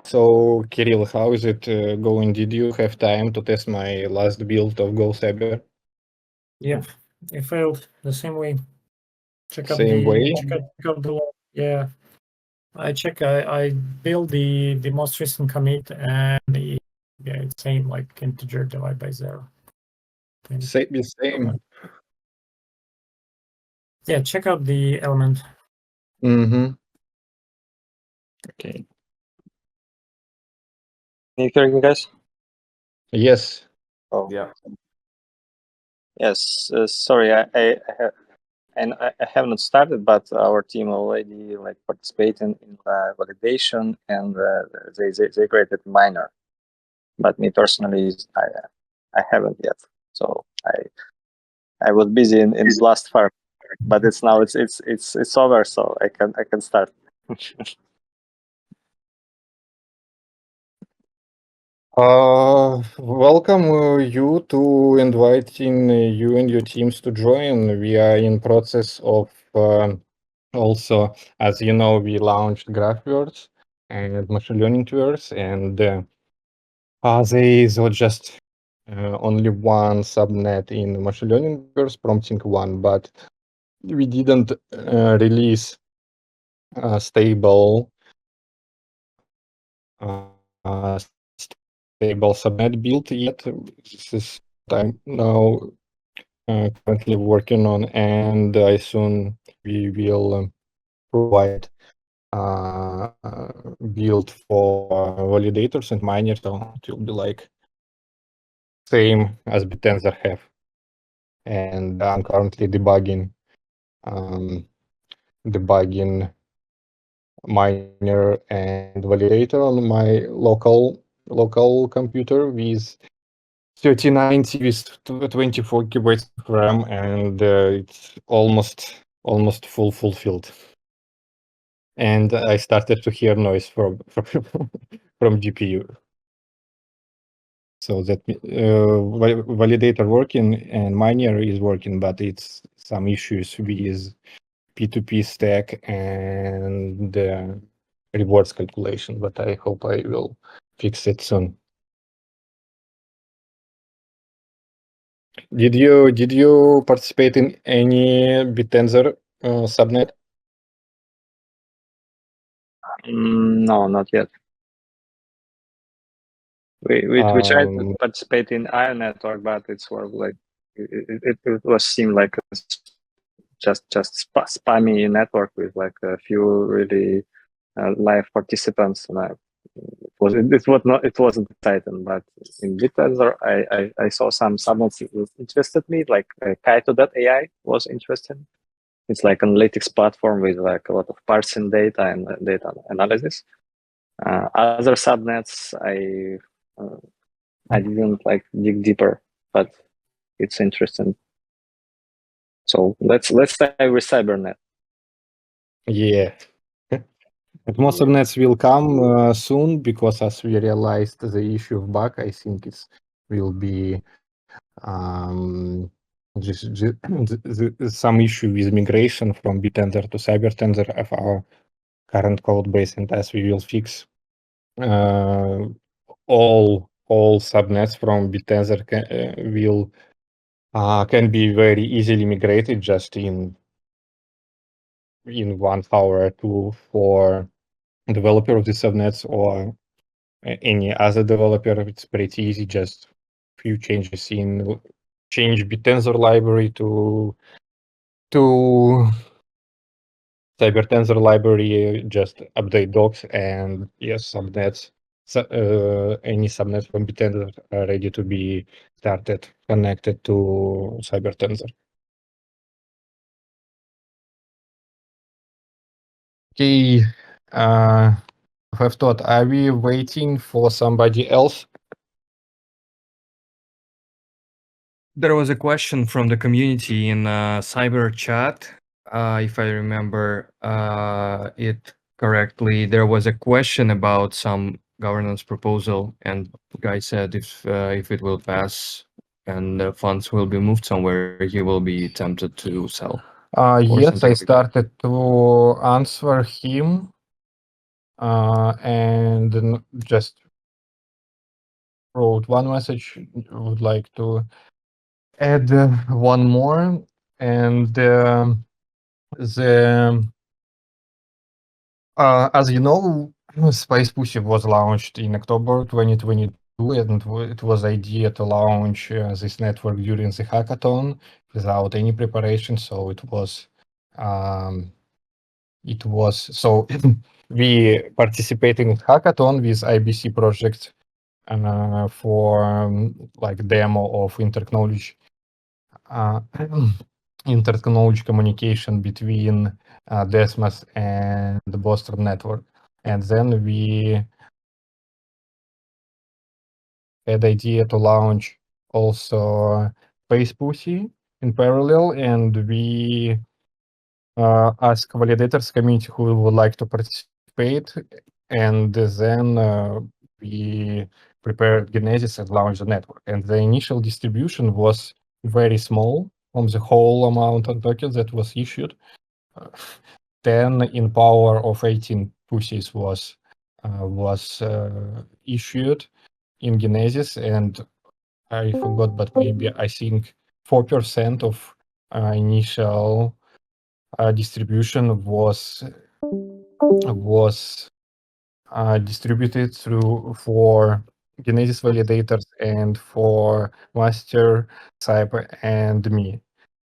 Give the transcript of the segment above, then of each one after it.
So, Kirill, how is it going? Did you have time to test my last build of Go Cyber? Yep, it failed the same way. Check out Same way? yeah. I built the most recent commit and it's same like integer divided by 0. Same. Yeah, check out the element. Mm-hmm. Okay. Can you hear me, guys? Yes. Oh, Yeah. yes. Sorry, I have not started, but our team already participating in validation, and they created miner. But me personally, I haven't yet. So I was busy in Blast Farm, but it's over, so I can start. Welcome you to inviting you and your teams to join. We are in process of also, as you know, we launched GraphWords and machine learning tours, and there is just only one subnet in machine learning tours, prompting one, but we didn't release a stable subnet build yet. This is what I'm now currently working on, and I soon we will provide build for validators and miners, so it will be like same as Bitensor have. And I'm currently debugging miner and validator on my local computer with 3090 with 24 gigabytes of RAM, and it's almost fulfilled. And I started to hear noise from GPU. So that validator working and miner is working, but it's some issues with P2P stack and rewards calculation. But I hope I will fix it soon. Did you participate in any Bitensor subnet? No, not yet. We tried to participate in Iron Network, but it's sort of like it was seemed like just spammy network with like a few really live participants, and it wasn't Titan, but in Bitensor I saw some subnets that interested me, like Kaito.ai was interesting. It's like analytics platform with like a lot of parsing data and data analysis. Other subnets I didn't like dig deeper, but it's interesting. So let's start with CyberNet. Yeah. But more subnets will come soon, because as we realized the issue of bug, I think it will be some issue with migration from Bitensor to CyberTensor of our current code base, and as we will fix all subnets from Bitensor can be very easily migrated just in 1 hour or two for developer of the subnets or any other developer. It's pretty easy, just few changes change Bitensor library to CyberTensor library, just update docs, and yes, subnets. Any subnets from Bitensor are ready to be started, connected to CyberTensor. Okay, have thought, are we waiting for somebody else? There was a question from the community in cyber chat. If I remember it correctly, there was a question about some governance proposal, and the guy said if it will pass and the funds will be moved somewhere, he will be tempted to sell. Yes, I started to answer him. and then just wrote one message. Would like to add one more, and the as you know, SpacePussy was launched in October 2022, and it was idea to launch this network during the hackathon without any preparation. So it was so we participating in hackathon with IBC project for like demo of interknowledge interknowledge communication between Desmos and the bostrom network. And then we had idea to launch also SpacePussy in parallel, and we ask validators community who would like to participate, and then we prepared Genesis and launched the network. And the initial distribution was very small from the whole amount of tokens that was issued. 10 in power of 18 pussies was issued in Genesis, and I forgot, but maybe I think 4% of initial distribution was distributed for Genesis validators and for Master, Cyber, and me.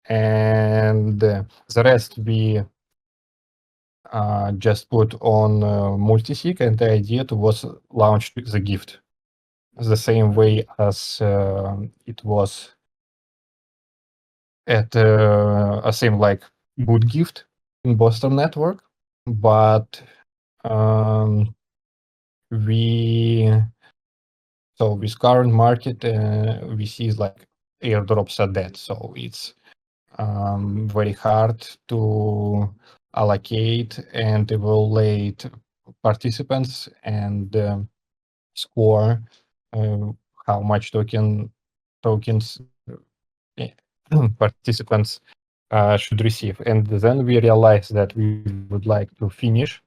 And the rest we just put on multisig, and the idea was launch the gift the same way as it was at a same like boot gift in bostrom network, but with current market we see like airdrops are dead, so it's very hard to allocate and evaluate participants and score how much tokens participants should receive. And then we realized that we would like to finish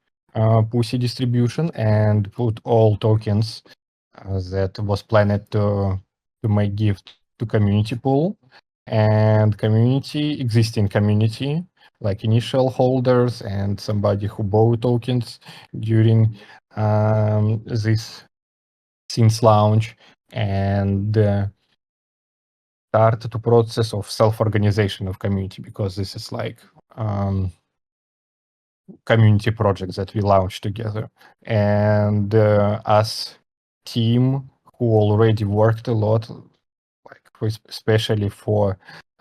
Pussy distribution and put all tokens that was planned to make gift to community pool, and existing community, like initial holders and somebody who bought tokens during this since launch, and start the process of self-organization of community, because this is like community projects that we launched together. And us team who already worked a lot, like especially for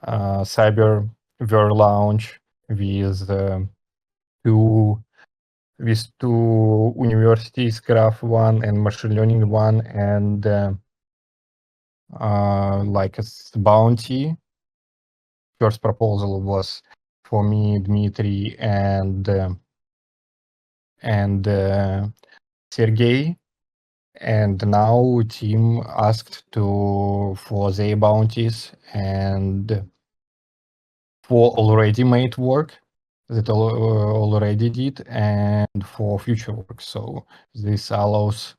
cyber launch with two universities, graph one and machine learning one, and like a bounty. First proposal was for me, Dmitry, and Sergey. And now team asked for their bounties and for already made work that already did, and for future work. So this allows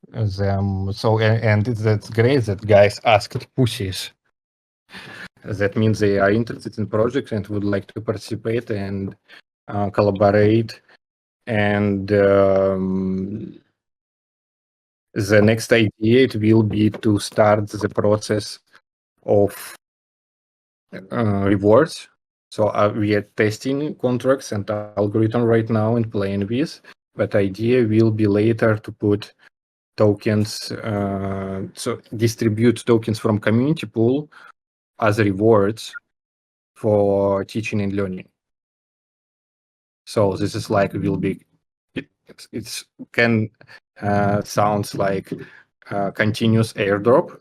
them. So and that's great that guys asked pussies. That means they are interested in projects and would like to participate and collaborate. And the next idea, it will be to start the process of rewards. So we are testing contracts and algorithm right now and playing with, but idea will be later to put tokens, so distribute tokens from community pool as rewards for teaching and learning. So this is like will be it's can sounds like continuous airdrop,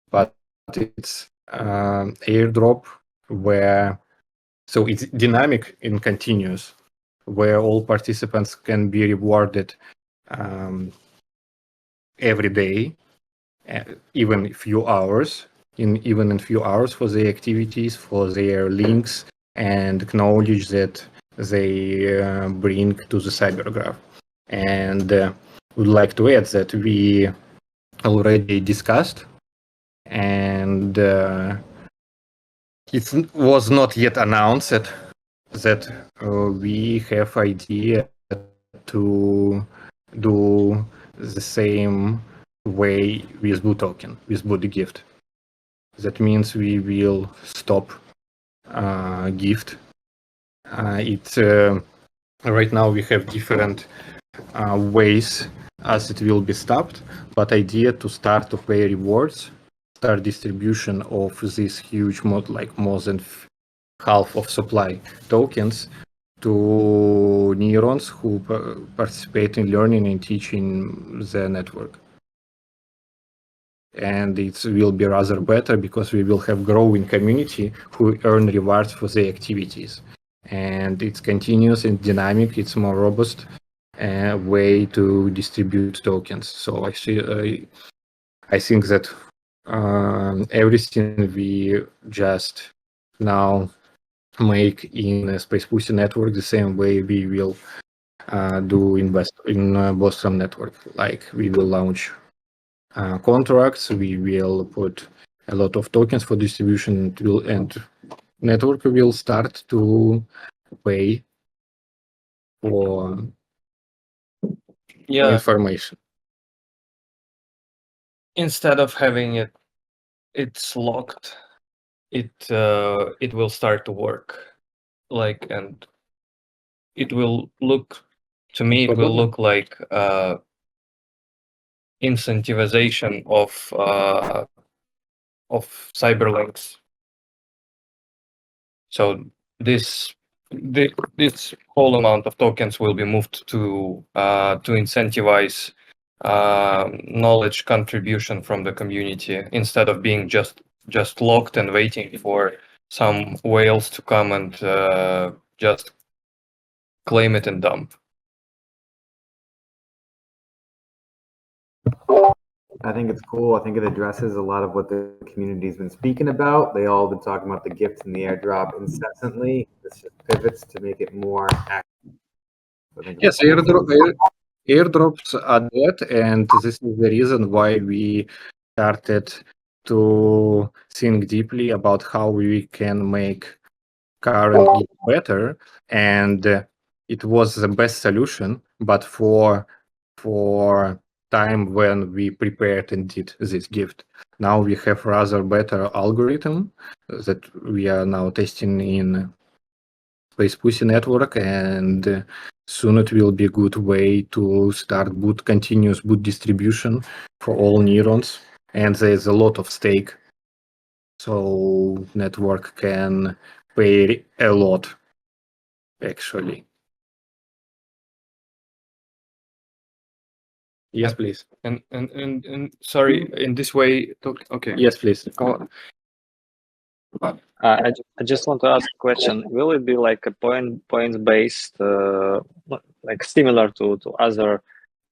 but it's airdrop where so it's dynamic and continuous, where all participants can be rewarded every day, even few hours, even in few hours for their activities, for their links and knowledge that they bring to the CyberGraph. And would like to add that we already discussed, and it was not yet announced that we have idea to do the same way with boot token, with boot gift. That means we will stop gift. Right now we have different ways as it will be stopped, but idea to start to pay rewards, start distribution of this huge mod, like more than half of supply tokens to neurons who participate in learning and teaching the network. And it will be rather better because we will have growing community who earn rewards for their activities. And it's continuous and dynamic, it's more robust way to distribute tokens. So I think that everything we just now make in SpacePussy network the same way we will do in bostrom network. Like we will launch contracts, we will put a lot of tokens for distribution, and network will start to pay for information. Instead of having it's locked, it will start to work, like, and it will look, to me, it will look like incentivization of cyberlinks. So this whole amount of tokens will be moved to incentivize knowledge contribution from the community instead of being just locked and waiting for some whales to come and just claim it and dump. I think it's cool. I think it addresses a lot of what the community's been speaking about. They all been talking about the gift and the airdrop incessantly. This just pivots to make it more active. Yes, airdrops are that, and this is the reason why we started to think deeply about how we can make current gift better. And it was the best solution, but for time when we prepared and did this gift. Now we have rather better algorithm that we are now testing in SpacePussy network, and soon it will be a good way to start continuous boot distribution for all neurons. And there's a lot of stake, so network can pay a lot, actually. Yes, please. And sorry, in this way, okay. Yes, please. Go on. I just want to ask a question. Will it be like a points based, like similar to other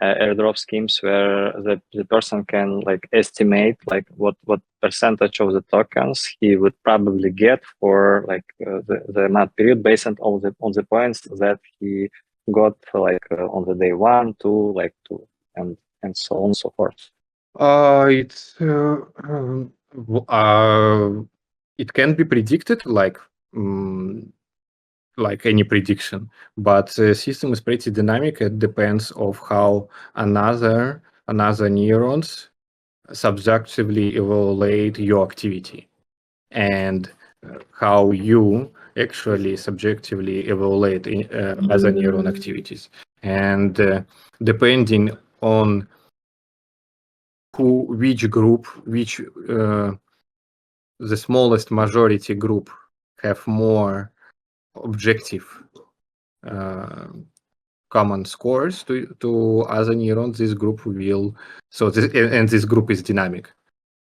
airdrop schemes where the person can like estimate like what percentage of the tokens he would probably get for like the amount period based on the points that he got like on the day 1, 2, like 2, and so on and so forth? It can be predicted like any prediction, but the system is pretty dynamic. It depends of how another neurons subjectively evaluate your activity, and how you actually subjectively evaluate other neuron activities. And depending on which group, the smallest majority group have more objective common scores to other neurons, this group will, this group is dynamic.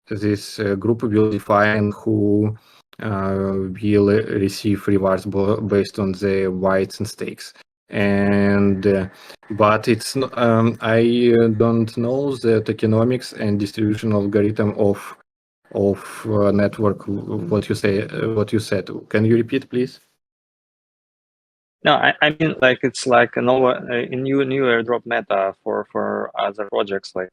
This group will define who will receive rewards based on the weights and stakes. And but it's I don't know the tokenomics and distribution algorithm of network. What you said? Can you repeat, please? No, I mean like it's like a new airdrop meta for other projects like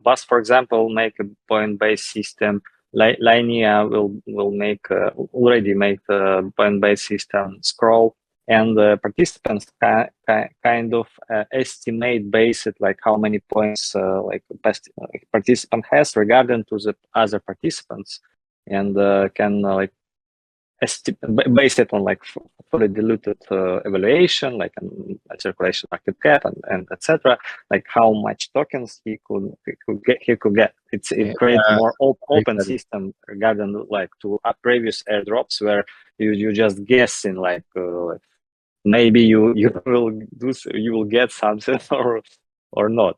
Bus, for example, make a point-based system. Linea will make already make the point-based system scroll, and the participants kind of estimate based like how many points like participant has regarding to the other participants, and can like based it on like fully diluted evaluation, like a circulation market cap and etc. Like how much tokens he could get. It creates more open system regarding like to previous airdrops where you just guessing like maybe you will get something or not.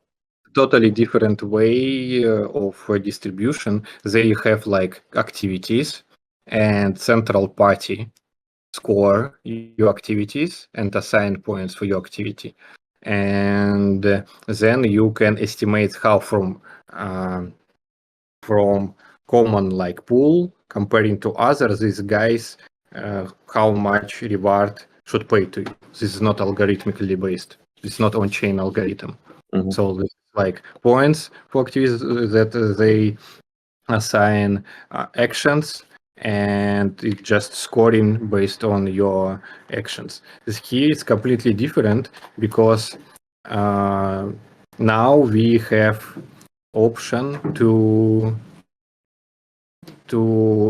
Totally different way of distribution. They have like activities, and central party score your activities and assign points for your activity, and then you can estimate how from common like pool comparing to others, these guys how much reward should pay to you. This is not algorithmically based. It's not on-chain algorithm. Mm-hmm. So this is like points for activities that they assign actions, and it's just scoring based on your actions. This here is completely different because now we have option to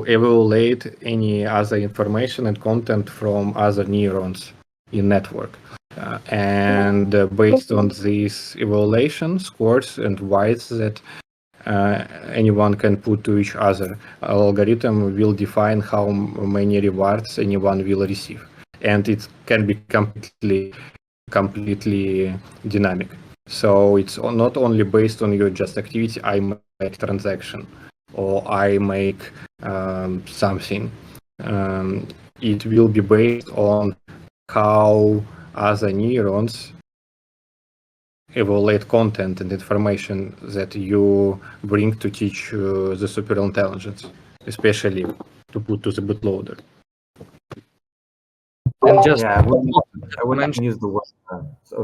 evaluate any other information and content from other neurons in network. And based on these evaluation scores and weights that anyone can put to each other, algorithm will define how many rewards anyone will receive. And it can be completely dynamic. So it's not only based on your just activity, I make transaction or I make something. It will be based on how other neurons evaluate content and information that you bring to teach the superintelligence, especially to put to the bootloader. And just I wouldn't use the word.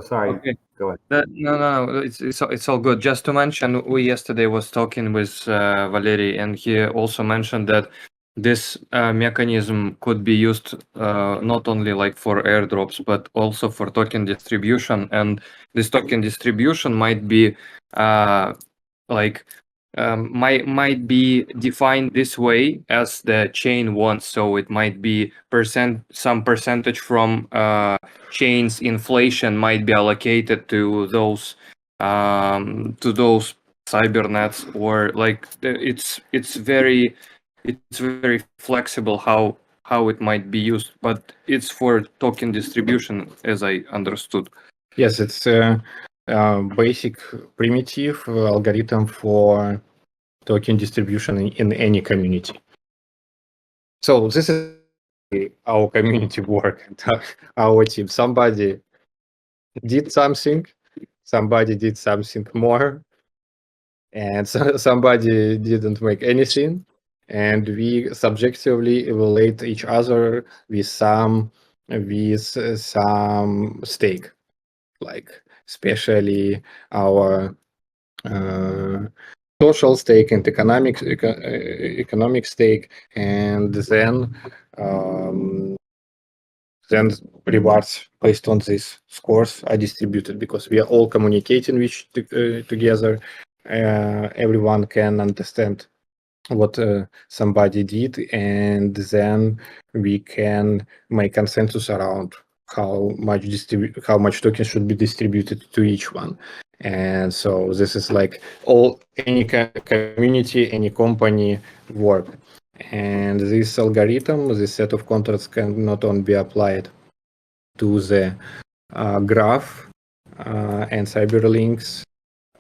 Sorry. Okay. Go ahead. No, it's all good. Just to mention, we yesterday was talking with Valery, and he also mentioned that this mechanism could be used not only like for airdrops, but also for token distribution. And this token distribution might be might be defined this way as the chain wants. So it might be some percentage from chain's inflation might be allocated to those cybernets, or like it's very flexible how it might be used, but it's for token distribution, as I understood. Yes, it's a basic primitive algorithm for token distribution in any community. So this is our community work, our team. Somebody did something more, and somebody didn't make anything, and we subjectively evaluate each other with some stake, like especially our social stake and economic stake, and then rewards based on these scores are distributed because we are all communicating together. Everyone can understand what somebody did, and then we can make consensus around how much tokens should be distributed to each one. And so this is like any community, any company work. And this algorithm, this set of contracts can not only be applied to the graph and cyberlinks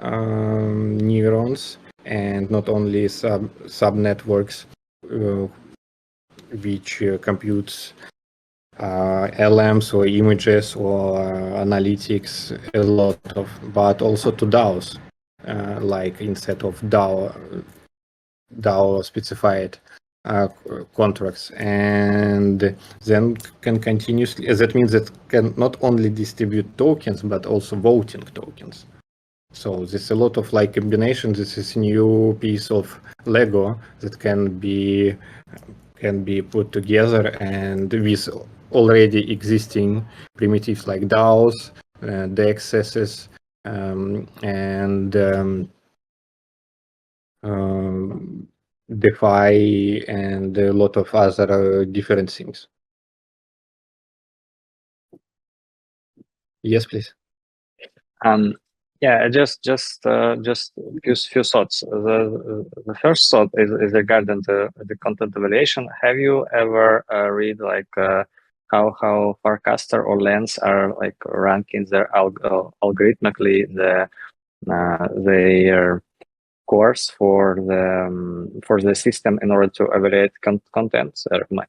neurons, and not only subnetworks which computes LMs or images or analytics a lot of, but also to DAOs, like instead of DAO specified contracts, and then can continuously. That means that can not only distribute tokens but also voting tokens. So there's a lot of like combination. This is a new piece of Lego that can be put together, and with already existing primitives like DAOs, DXSs, and DeFi, and a lot of other different things. Yes, please. Yeah, just few thoughts. The first thought is regarding the content evaluation. Have you ever read like how Farcaster or Lens are like ranking their algorithmically their course for the system in order to evaluate content?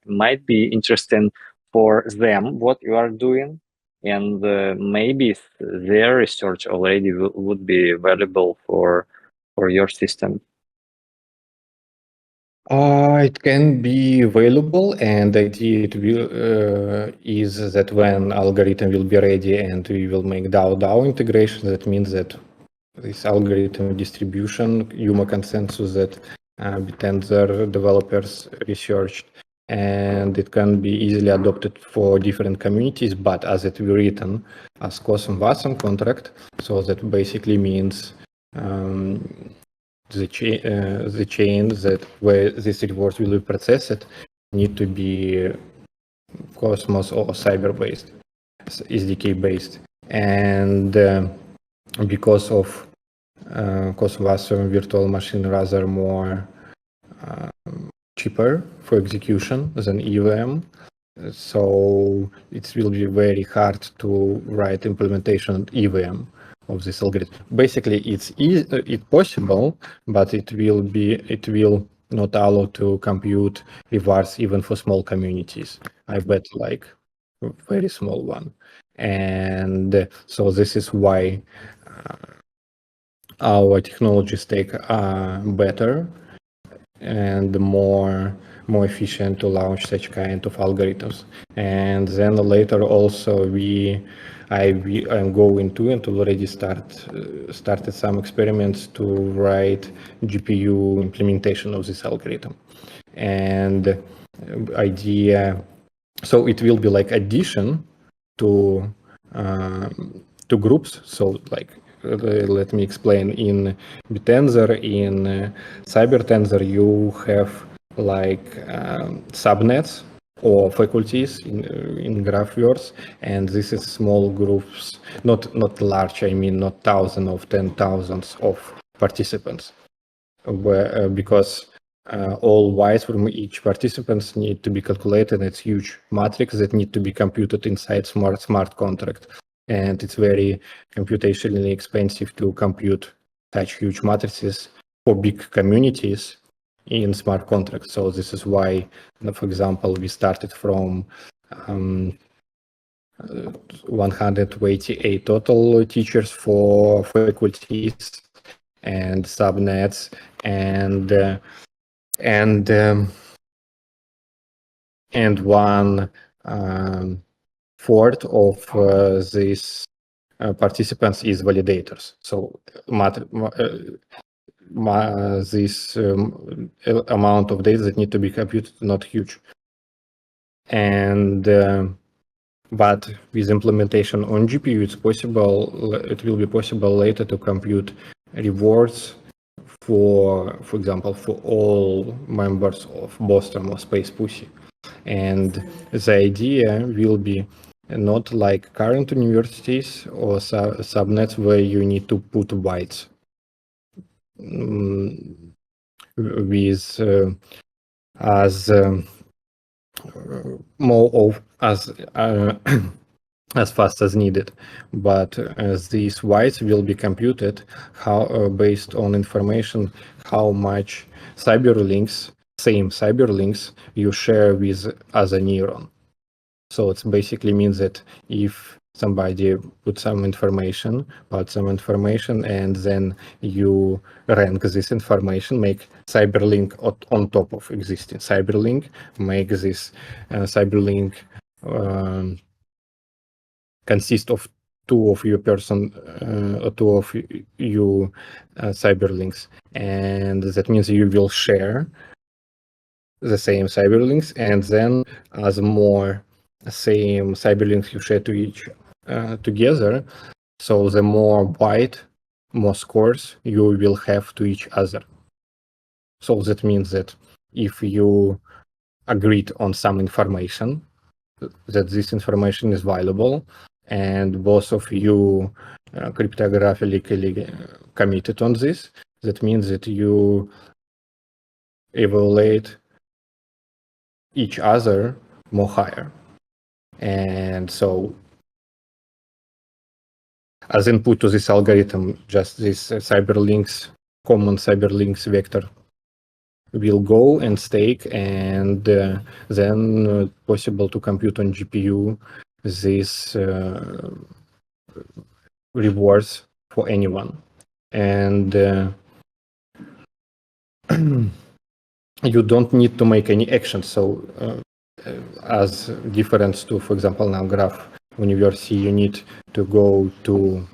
Might be interesting for them what you are doing, and maybe their research already would be valuable for your system. It can be available, and the idea it will, is that when algorithm will be ready and we will make DAO integration, that means that this algorithm distribution, UMA consensus that Bittenzer developers researched, and it can be easily adopted for different communities, but as it will written as COSM WASM contract, so that basically means the chain that where this reward will be processed need to be Cosmos or Cyber based, SDK based, and because of Cosmos virtual machine rather more cheaper for execution than EVM, so it will be very hard to write implementation EVM of this algorithm. Basically, it's possible, but it will not allow to compute rewards even for small communities. I bet like a very small one, and so this is why our technology stack are better and more efficient to launch such kind of algorithms. And then later also I'm going to and already started some experiments to write GPU implementation of this algorithm. And idea, so it will be like addition to groups. So like let me explain. In Bittenzer, in CyberTensor, you have like subnets or faculties in GraphVerse, and this is small groups, not large. I mean, not thousands of 10,000s of participants, where because all wise from each participants need to be calculated. It's huge matrix that need to be computed inside smart contract. And it's very computationally expensive to compute such huge matrices for big communities in smart contracts. So this is why, for example, we started from 128 total teachers for faculties and subnets, and 1/4 of these participants is validators. So this amount of data that need to be computed not huge, and but with implementation on GPU, it's possible. It will be possible later to compute rewards for example, for all members of bostrom or SpacePussy. And the idea will be not like current universities or subnets where you need to put bytes with as more of as fast as needed, but these bytes will be computed based on information how much same cyberlinks you share with other neuron. So it basically means that if somebody put some information about some information, and then you rank this information, make cyberlink on top of existing cyberlink, make this cyberlink consist of two of you cyberlinks, and that means you will share the same cyberlinks, and then as more same cyberlinks you share to each together, so the more wide, more scores you will have to each other. So that means that if you agreed on some information, that this information is valuable, and both of you cryptographically committed on this, that means that you evaluate each other more higher. And so as input to this algorithm, just this common cyberlinks vector will go and stake, and then possible to compute on GPU these rewards for anyone. And you don't need to make any action. So as difference to, for example, now Graph University, you need to go to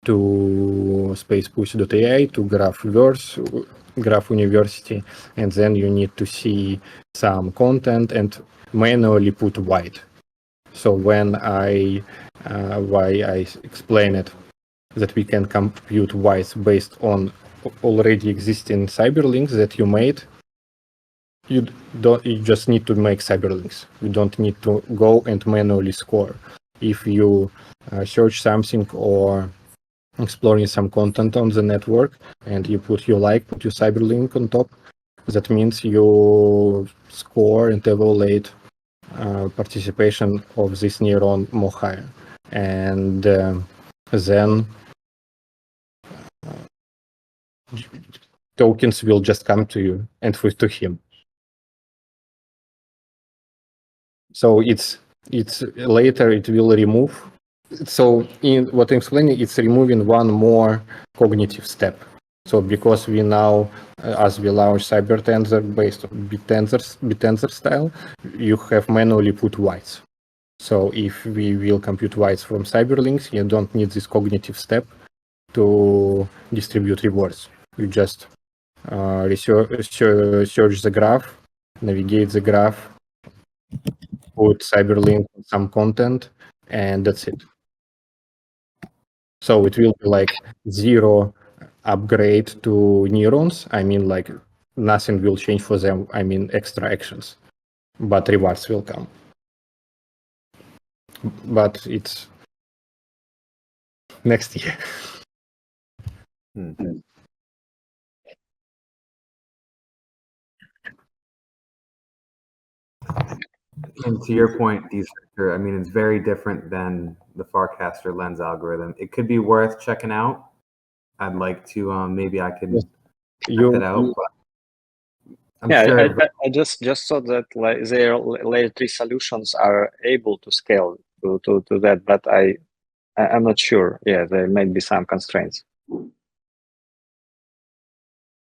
SpacePussy.ai, to Graph University, and then you need to see some content and manually put white. So when why I explain it, that we can compute whites based on already existing cyberlinks that you made, you just need to make cyberlinks. You don't need to go and manually score. If you search something or exploring some content on the network and you put your cyberlink on top, that means you score and evaluate participation of this neuron more higher. And then tokens will just come to you and to him. So it's later it will remove. So in what I'm explaining, it's removing one more cognitive step. So because we now, as we launch CyberTensor based on BitTensor style, you have manually put whites. So if we will compute whites from cyberlinks, you don't need this cognitive step to distribute rewards. You just search the graph, navigate the graph, put cyberlink, some content, and that's it. So it will be like zero upgrade to neurons. I mean, like nothing will change for them. I mean, extra actions, but rewards will come. But it's next year. And to your point, I mean, it's very different than the Farcaster lens algorithm. It could be worth checking out. I'd like to, maybe I can check it out. But I'm sure I just saw that like their layer 3 solutions are able to scale to that, but I'm not sure. Yeah, there might be some constraints.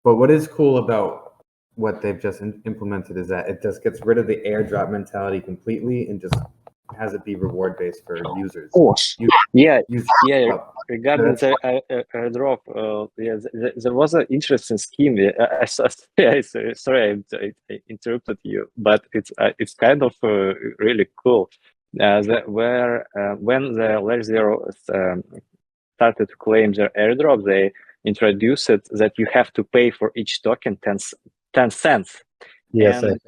But what is cool about what they've just implemented is that it just gets rid of the airdrop mentality completely and just has it be reward based for users. Of course. Regarding the airdrop, there was an interesting scheme. Sorry, I interrupted you, but it's kind of really cool. When the layer 0 started to claim their airdrop, they introduced it that you have to pay for each token 10 cents. Yes, and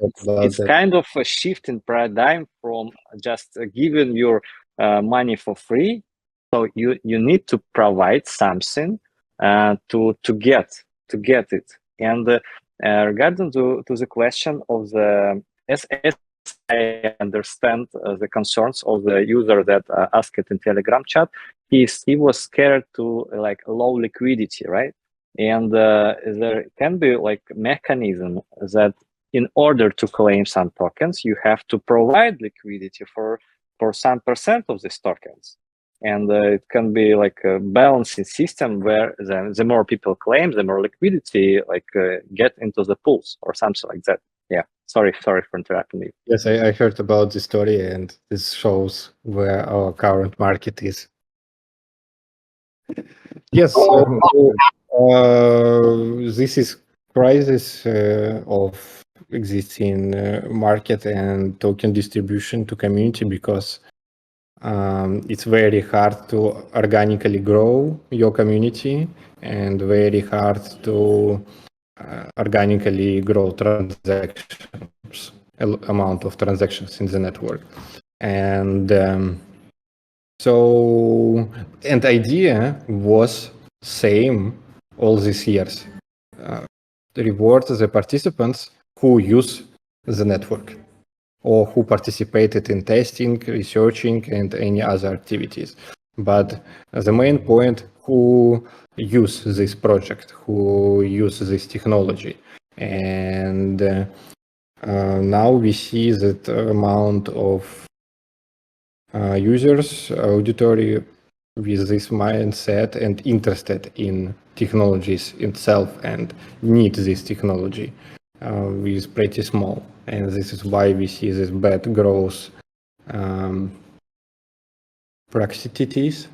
it's kind of a shift in paradigm from just giving your money for free. So you need to provide something to get it. And regarding to the question of the SS, I understand the concerns of the user that asked it in Telegram chat. He was scared to like low liquidity, right? And there can be like mechanism that in order to claim some tokens, you have to provide liquidity for for some percent of these tokens. And it can be like a balancing system where the more people claim, the more liquidity get into the pools or something like that. Yeah, sorry for interrupting you. Yes, I heard about the story, and this shows where our current market is. Yes, so this is crisis of existing market and token distribution to community, because it's very hard to organically grow your community and very hard to organically grow transactions, amount of transactions in the network. And and idea was same all these years. Reward the participants who use the network or who participated in testing, researching, and any other activities. But the main point, who use this project, who use this technology. And now we see that amount of users, auditory with this mindset and interested in technologies itself and need this technology is pretty small. And this is why we see this bad growth practices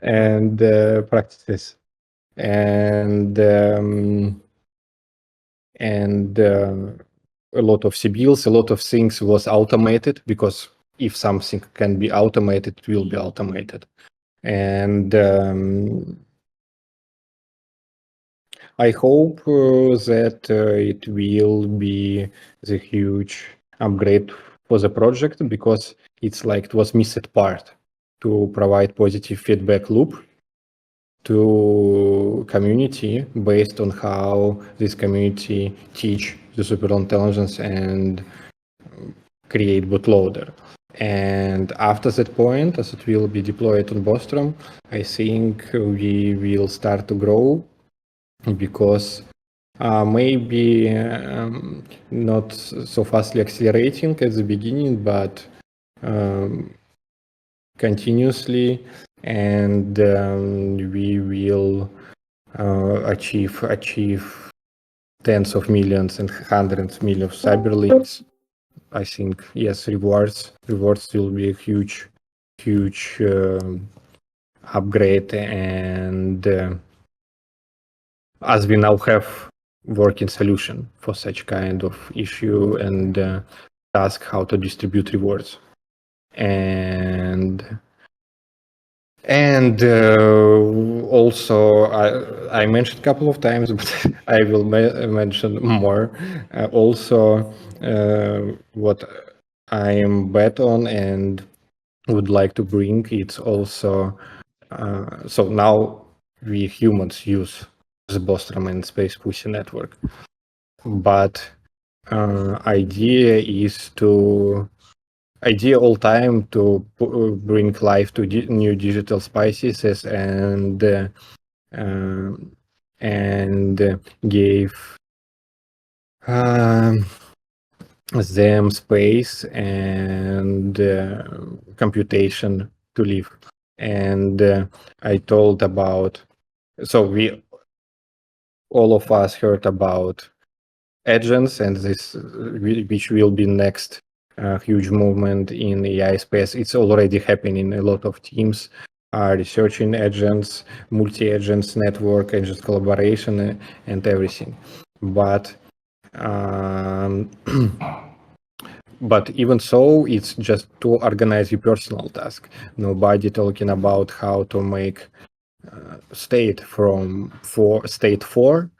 and practices. And a lot of CBILs, a lot of things was automated, because if something can be automated, it will be automated. And I hope that it will be the huge upgrade for the project, because it's like it was missed part to provide positive feedback loop to community based on how this community teach the superintelligence and create bootloader. And after that point, as it will be deployed on Bostrom, I think we will start to grow, because maybe not so fastly accelerating at the beginning, but continuously, and we will achieve tens of millions and hundreds of millions of cyberlinks. I think, yes, rewards will be a huge upgrade. And as we now have working solution for such kind of issue and task, how to distribute rewards. And also I mentioned a couple of times, but I will mention more. Also, what I am bet on and would like to bring, it's also so now we humans use the Bostrom and SpacePussy network, but idea all time to bring life to new digital species and give them space and computation to live. And I told about, so all of us heard about agents, and this which will be next huge movement in AI space. It's already happening. A lot of teams are researching agents, multi-agents network, agent collaboration, and everything. But but even so, it's just to organize your personal task. Nobody talking about how to make state state for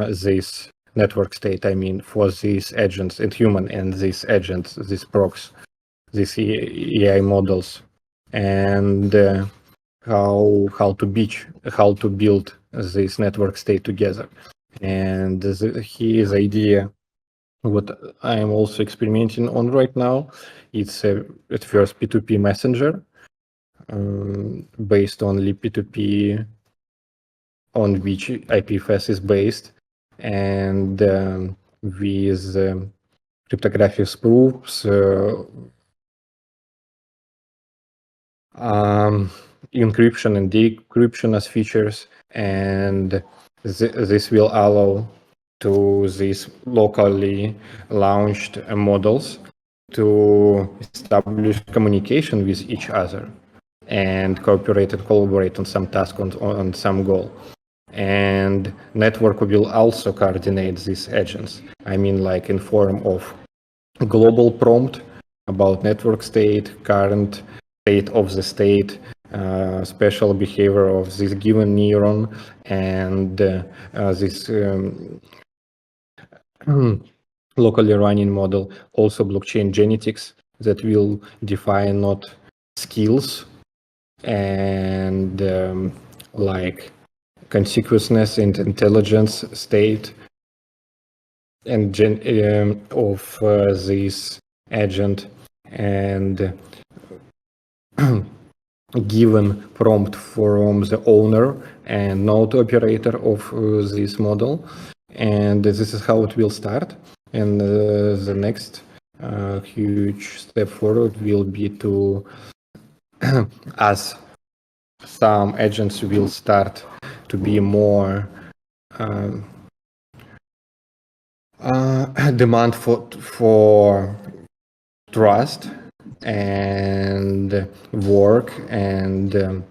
this network state, I mean, for these agents and human and these agents, these procs, these AI models, and how to build this network state together. And his idea, what I am also experimenting on right now, it's at first P2P messenger based on libp2p, on which IPFS is based, and with cryptographic proofs, encryption and decryption as features, and this will allow to these locally launched models to establish communication with each other and cooperate and collaborate on some task, on some goal. And network will also coordinate these agents. I mean, like in form of global prompt about network state, current state of the state, special behavior of this given neuron, and this locally running model, also blockchain genetics that will define not skills and like consequousness and intelligence state and of this agent, and given prompt from the owner and node operator of this model. And this is how it will start. And the next huge step forward will be to, as some agents will start to be more demand for trust and work and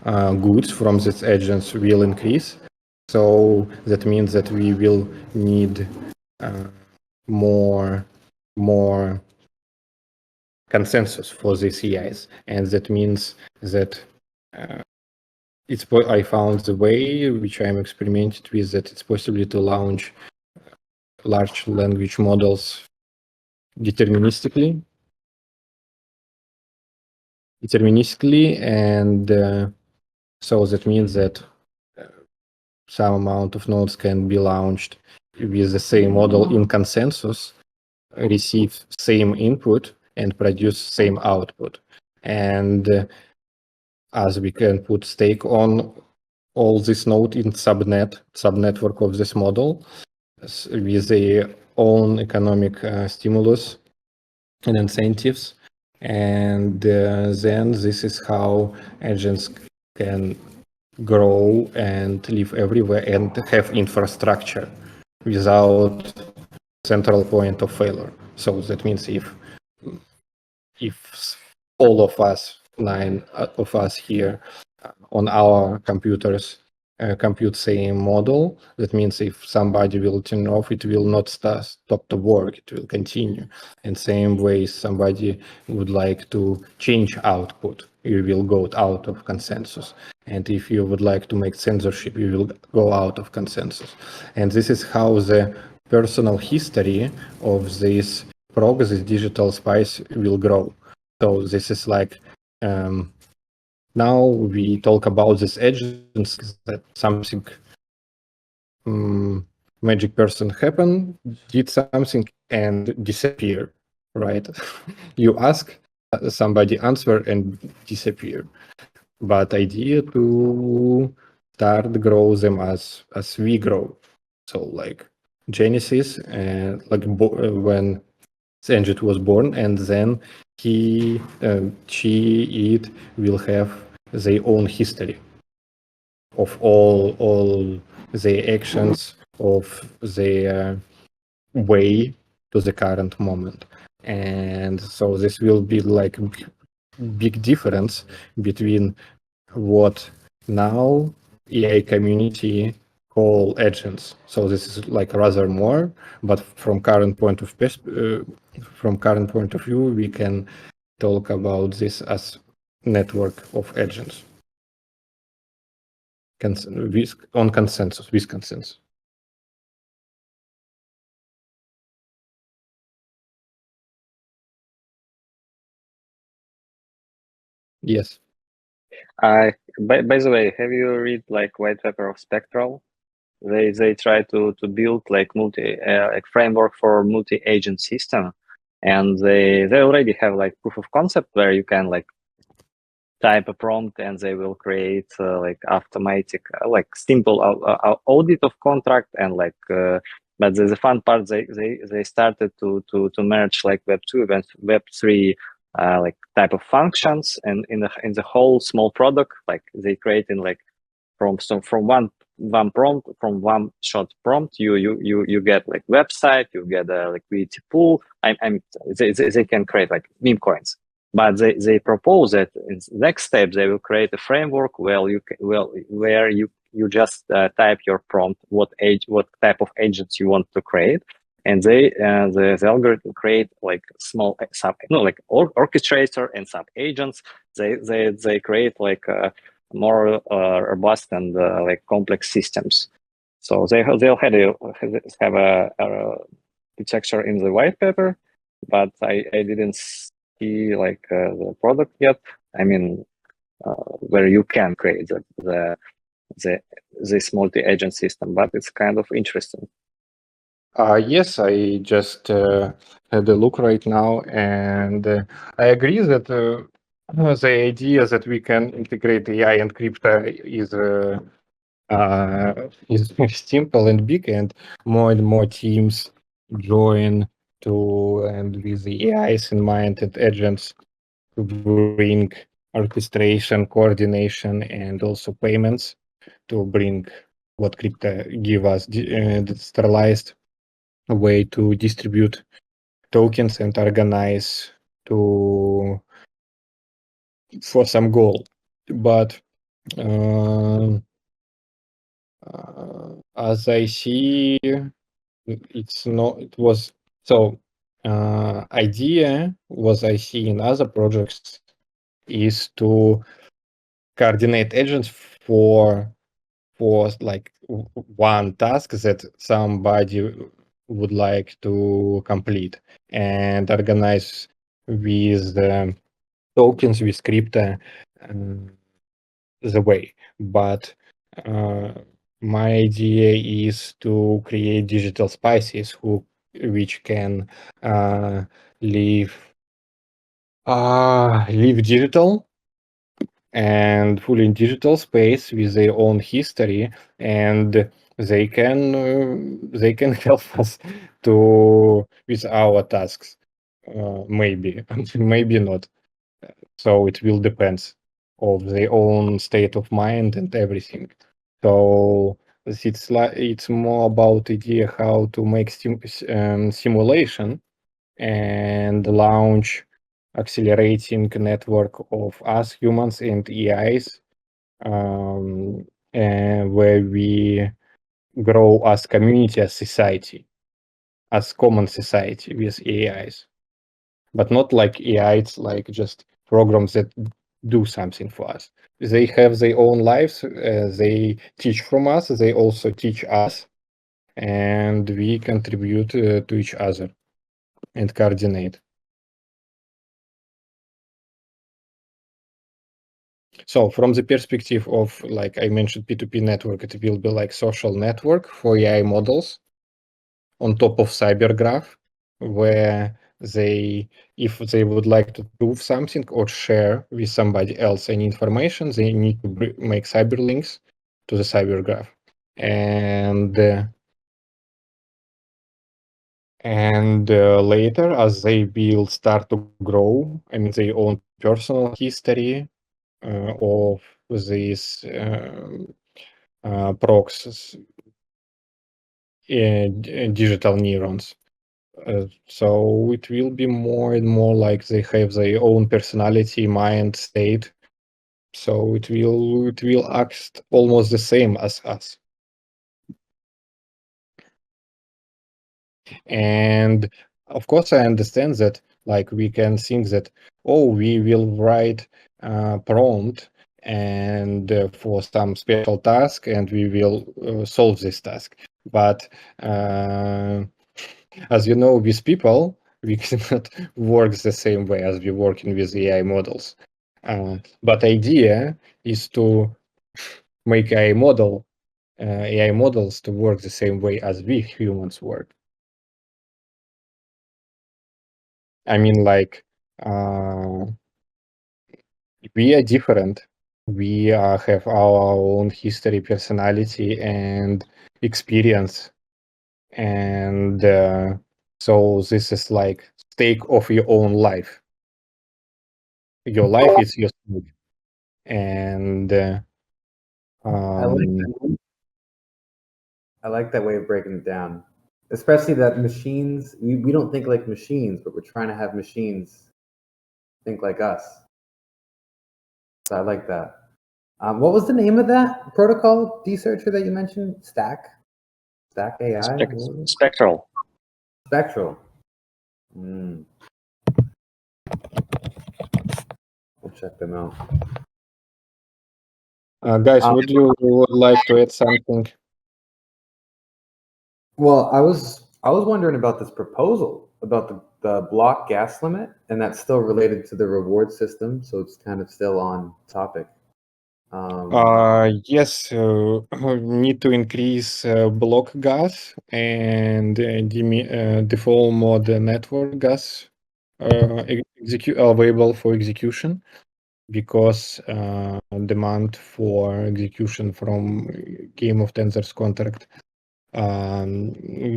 goods from these agents will increase. So that means that we will need more consensus for these AIs, and that means that I found the way which I'm experimented with, that it's possible to launch large language models deterministically, and so that means that some amount of nodes can be launched with the same model in consensus, receive same input, and produce same output. And as we can put stake on all this node in subnetwork of this model with their own economic stimulus and incentives, and then this is how agents can grow and live everywhere and have infrastructure without central point of failure. So that means if all of us, 9 of us here on our computers compute same model, that means if somebody will turn off, it will not stop to work, it will continue. And same way, somebody would like to change output, you will go out of consensus. And if you would like to make censorship, you will go out of consensus. And this is how the personal history of this progress, this digital spice, will grow. So this is like now we talk about these agents, that something magic person happened, did something and disappear, right? You ask, somebody answer and disappear. But idea to start grow them as we grow. So like Genesis, like when Sanjit was born, and then he, she, it will have their own history of all their actions, of their way to the current moment. And so this will be like a big difference between what now AI community call agents. So this is like rather more, but from current point of view, we can talk about this as network of agents with consensus. Yes. By the way, have you read like white paper of Spectral? They try to build like like framework for multi-agent system, and they already have like proof of concept where you can like type a prompt and they will create like automatic like simple audit of contract and like But the fun part, they started to merge like Web2 and Web3 like type of functions, and in the whole small product, like they creating like from one prompt, from one shot prompt, you get like website, you get a liquidity pool. They can create like meme coins, but they propose that in the next step they will create a framework where you just type your prompt, what type of agents you want to create, and the algorithm create like small orchestrator and sub agents. They create like more robust and like complex systems. So they'll have a architecture in the white paper, but I didn't see like the product yet. I mean, where you can create this multi-agent system, but it's kind of interesting. Yes, I just had a look right now, and I agree that the idea that we can integrate AI and crypto is very simple and big, and more teams join to, and with the AIs in mind and agents to bring orchestration, coordination, and also payments to bring what crypto give us decentralized way to distribute tokens and organize to for some goal. But as I see, it's not. It was so. Idea was I see in other projects is to coordinate agents for like one task that somebody would like to complete, and organize with tokens with crypto the way. But my idea is to create digital spices which can live digital and fully in digital space with their own history, and they can help us to with our tasks. Maybe maybe not. So it will depends of their own state of mind and everything. So it's more about idea how to make simulation and launch accelerating network of us humans and AIs, and where we grow as community, as society, as common society with AIs, but not like AIs, like just programs that do something for us. They have their own lives. They teach from us. They also teach us, and we contribute to each other and coordinate. So from the perspective of, like I mentioned, P2P network, it will be like social network for AI models on top of CyberGraph, where if they would like to prove something or share with somebody else any information, they need to make cyberlinks to the CyberGraph. And later, as they will start to grow, I mean, their own personal history of these proxies, digital neurons. So it will be more and more like they have their own personality, mind, state. So it will act almost the same as us. And of course, I understand that, like, we can think that, oh, we will write prompt and for some special task, and we will solve this task. But as you know, with people, we cannot work the same way as we working with AI models. But idea is to make AI models to work the same way as we humans work. I mean, like, we are different. We have our own history, personality, and experience. and so this is like stake of your own life. Your life is your stake, and I like that way of breaking it down, especially that machines, we don't think like machines, but we're trying to have machines think like us. So I like that. What was the name of that protocol, D-Searcher, that you mentioned? Stack AI? Spectral. Spectral. We'll check them out. guys, would you like to add something? Well, I was wondering about this proposal about the block gas limit, and that's still related to the reward system, so it's kind of still on topic. Yes, need to increase block gas and default mode network gas available for execution, because demand for execution from Game of Tensors contract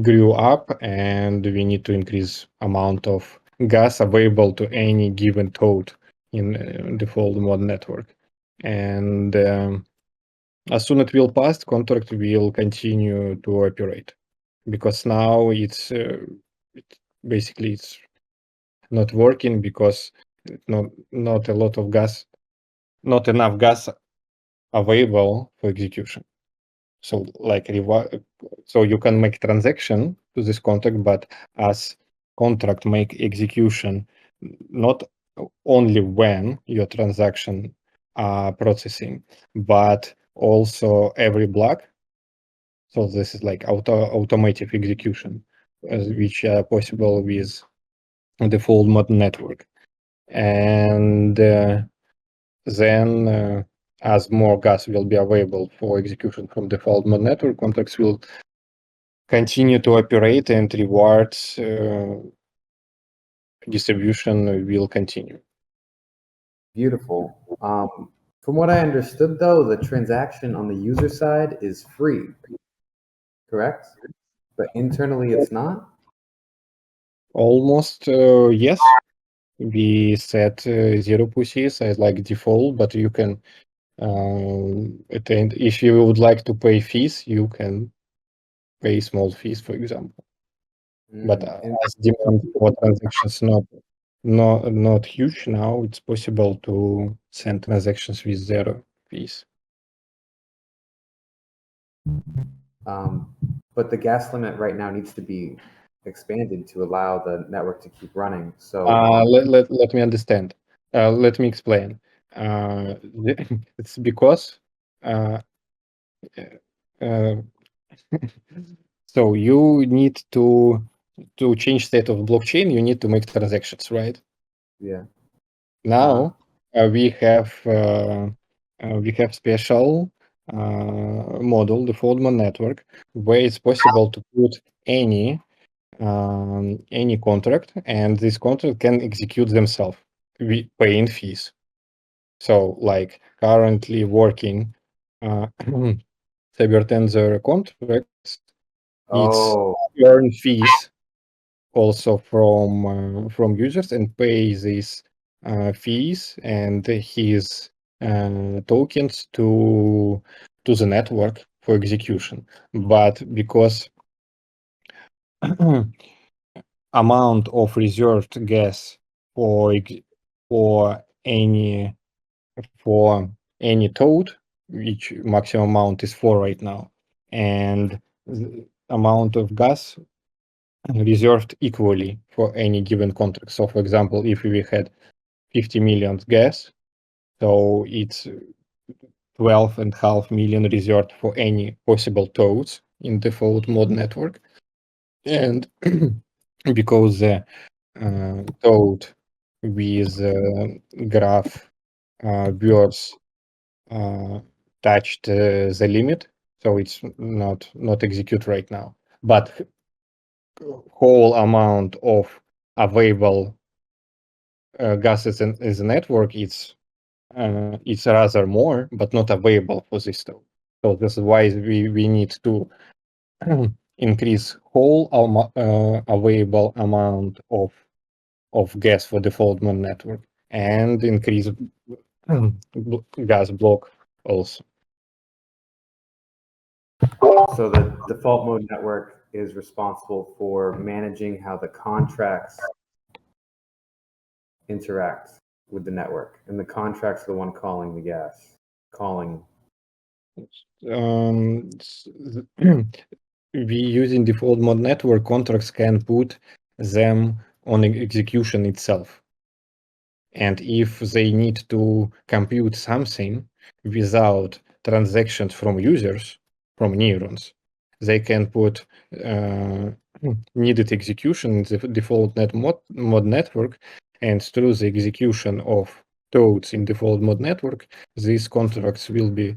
grew up, and we need to increase amount of gas available to any given toad in default mode network. And as soon as it will pass, contract will continue to operate, because now it's basically it's not working because not a lot of gas, not enough gas available for execution. So like so you can make transaction to this contract, but as contract make execution not only when your transaction are processing, but also every block. So this is like automatic execution, which are possible with default mode network. And then as more gas will be available for execution from default mode network, contracts will continue to operate, and rewards distribution will continue. Beautiful. From what I understood, though, the transaction on the user side is free, correct? But internally, it's not? Almost, yes. We set zero pussies as like default, but you can, if you would like to pay fees, you can pay small fees, for example. But as demand for transactions not huge now, it's possible to send transactions with zero fees. But the gas limit right now needs to be expanded to allow the network to keep running. So let me understand. Let me explain. It's because so you need to change state of blockchain. You need to make transactions, right? yeah. Now we have special model, the Foldman network, where it's possible to put any contract, and this contract can execute themselves, paying fees. So, like currently working CyberTensor contracts, it's earn fees also from users and pay these fees and his tokens to the network for execution. But because amount of reserved gas for any toad, which maximum amount is 4 right now, and the amount of gas reserved equally for any given contract. So, for example, if we had 50 million gas, so it's 12.5 million reserved for any possible toads in default mode network. And because the toad with graph words touched the limit, so it's not execute right now. But whole amount of available gases in the network, it's rather more, but not available for this toad. So this is why we need to increase whole available amount of gas for default mode network and increase gas block also. So the default mode network is responsible for managing how the contracts interact with the network, and the contracts are the one calling the gas, calling. We using default mode network contracts can put them on execution itself. And if they need to compute something without transactions from users, from neurons, they can put needed execution in the default mode network, and through the execution of codes in default mode network, these contracts will be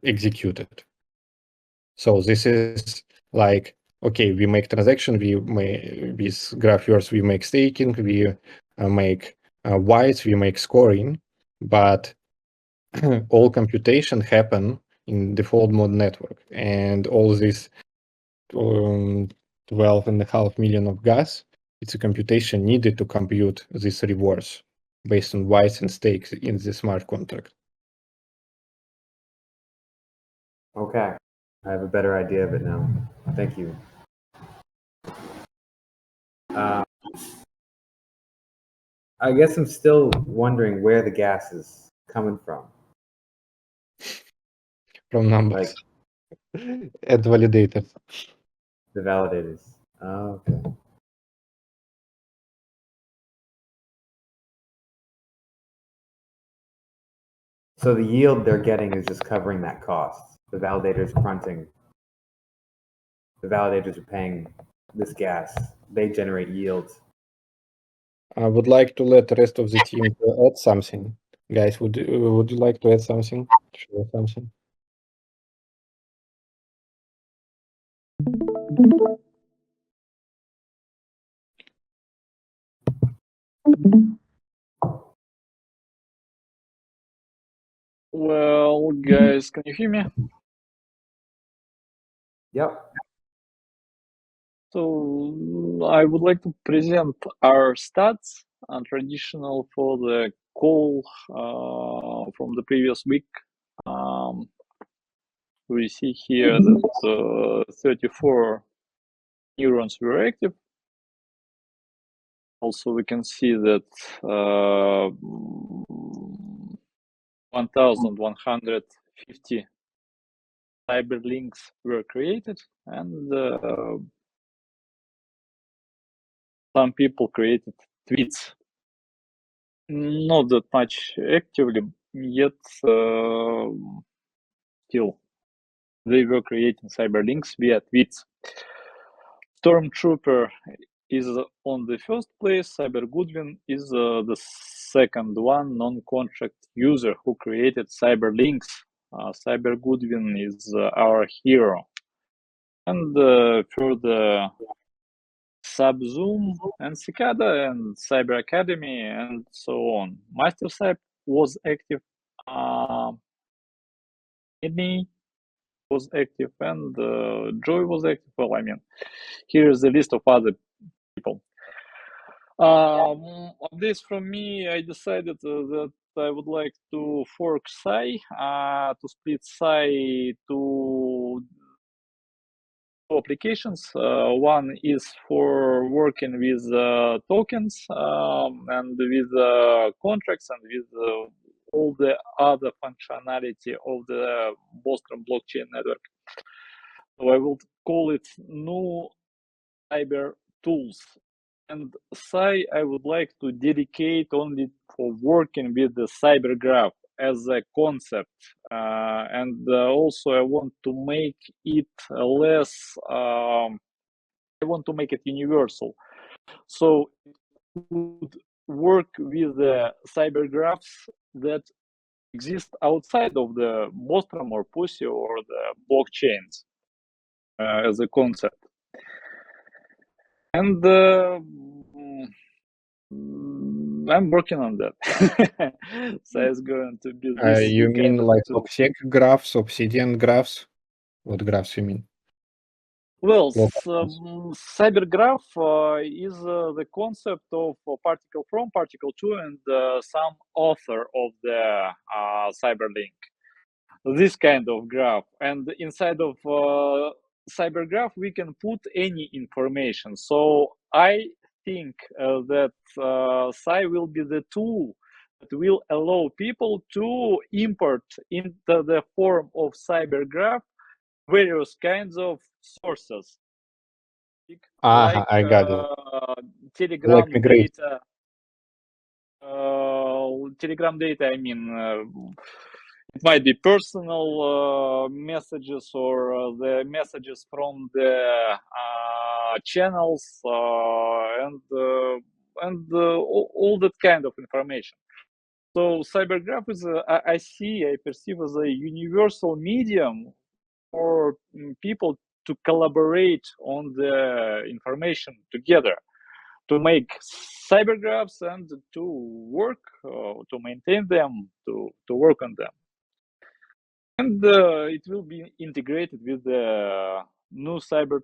executed. So this is like, okay, we make transaction, with GraphVerse, we make staking, we make whites, we make scoring, but all computation happen in default mode network, and all this 12.5 million of gas, it's a computation needed to compute this rewards based on whites and stakes in the smart contract. Okay, I have a better idea of it now. Thank you. I guess I'm still wondering where the gas is coming from. From numbers. At validators. The validators. Oh, okay. So the yield they're getting is just covering that cost. The validators fronting. The validators are paying this gas. They generate yields. I would like to let the rest of the team to add something. Guys, would you like to add something? Share something? Well, guys, can you hear me? Yep. So I would like to present our stats, traditional for the call from the previous week. We see here that 34 neurons were active. Also, we can see that 1,150 cyberlinks were created, and some people created tweets. Not that much actively, yet still they were creating cyberlinks via tweets. Stormtrooper is on the first place. CyberGoodwin is the second one, non-contract user who created cyberlinks. CyberGoodwin is our hero. And further, SubZoom and Cicada and Cyber Academy and so on. MasterCyp was active. Sydney was active, and Joy was active. Well, I mean, here is the list of other people. On this from me, I decided that I would like to fork Psi, to split Psi to two applications. One is for working with tokens and with contracts and with all the other functionality of the Bostrom blockchain network. So I will call it new cyber tools. And Psi, I would like to dedicate only for working with the CyberGraph as a concept. And also I want to make it less, I want to make it universal. So it would work with the CyberGraphs that exist outside of the Bostrom or Pussy or the blockchains as a concept. And I'm working on that. So it's going to be this. You mean like OPSEC graphs, Obsidian graphs? What graphs you mean? Well, Local CyberGraph is the concept of particle from, particle to, and some author of the cyberlink. This kind of graph, and inside of CyberGraph we can put any information. So I think that Cy will be the tool that will allow people to import into the form of CyberGraph various kinds of sources, like I got it. Like Telegram migration. data. Telegram data, I mean, it might be personal messages or the messages from the channels and all that kind of information. So CyberGraph is, I perceive as a universal medium for people to collaborate on the information together, to make cybergraphs and to work, to maintain them, to work on them. And it will be integrated with the new cyber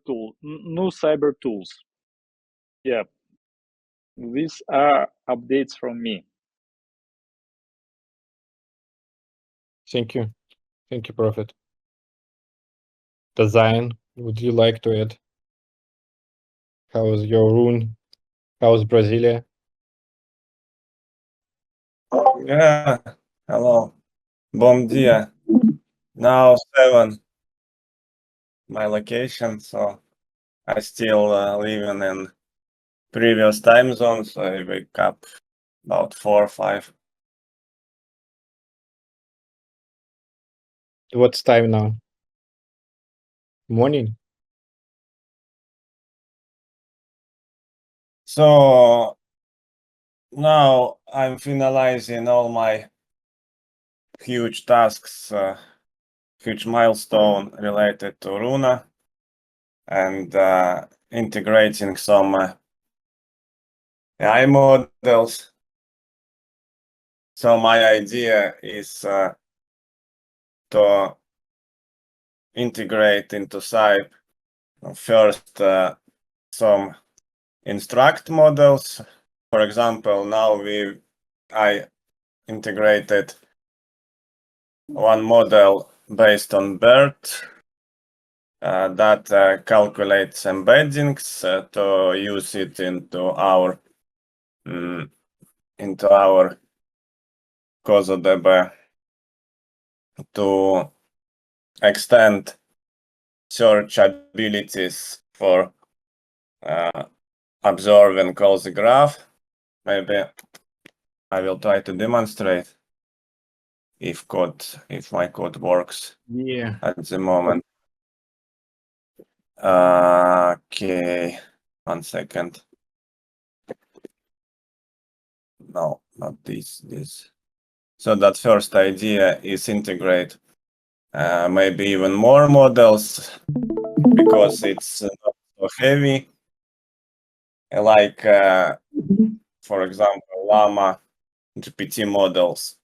tools. Yeah, these are updates from me. Thank you, Prophet. Design, would you like to add? How is your rune? How is Brasilia? Yeah, hello. Bom dia. Now 7, my location, so I still living in previous time zones. I wake up about 4 or 5. What's time now? Morning? So now I'm finalizing all my huge tasks, huge milestone related to Runa, and integrating some AI models. So my idea is to integrate into Cyber first some instruct models. For example, now I integrated one model based on BERT that calculates embeddings to use it into our COSO-DB to extend search abilities for observing the graph. Maybe I will try to demonstrate if my code works. Yeah. At the moment. Okay, 1 second. No, not this. So that first idea is integrate maybe even more models because it's not so heavy. Like, for example, Llama GPT models.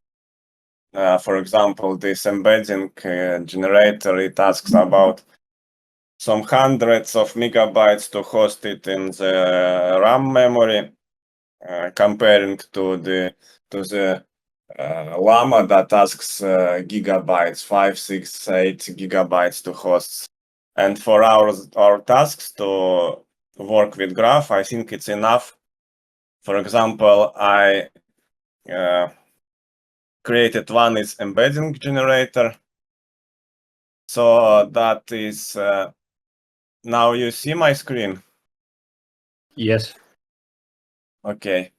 For example, this embedding generator, it asks about some hundreds of megabytes to host it in the RAM memory, comparing to the Llama that asks gigabytes, 5, 6, 8 gigabytes to host. And for our tasks to work with graph, I think it's enough. For example, I created one is embedding generator. So that is now you see my screen. Yes. Okay.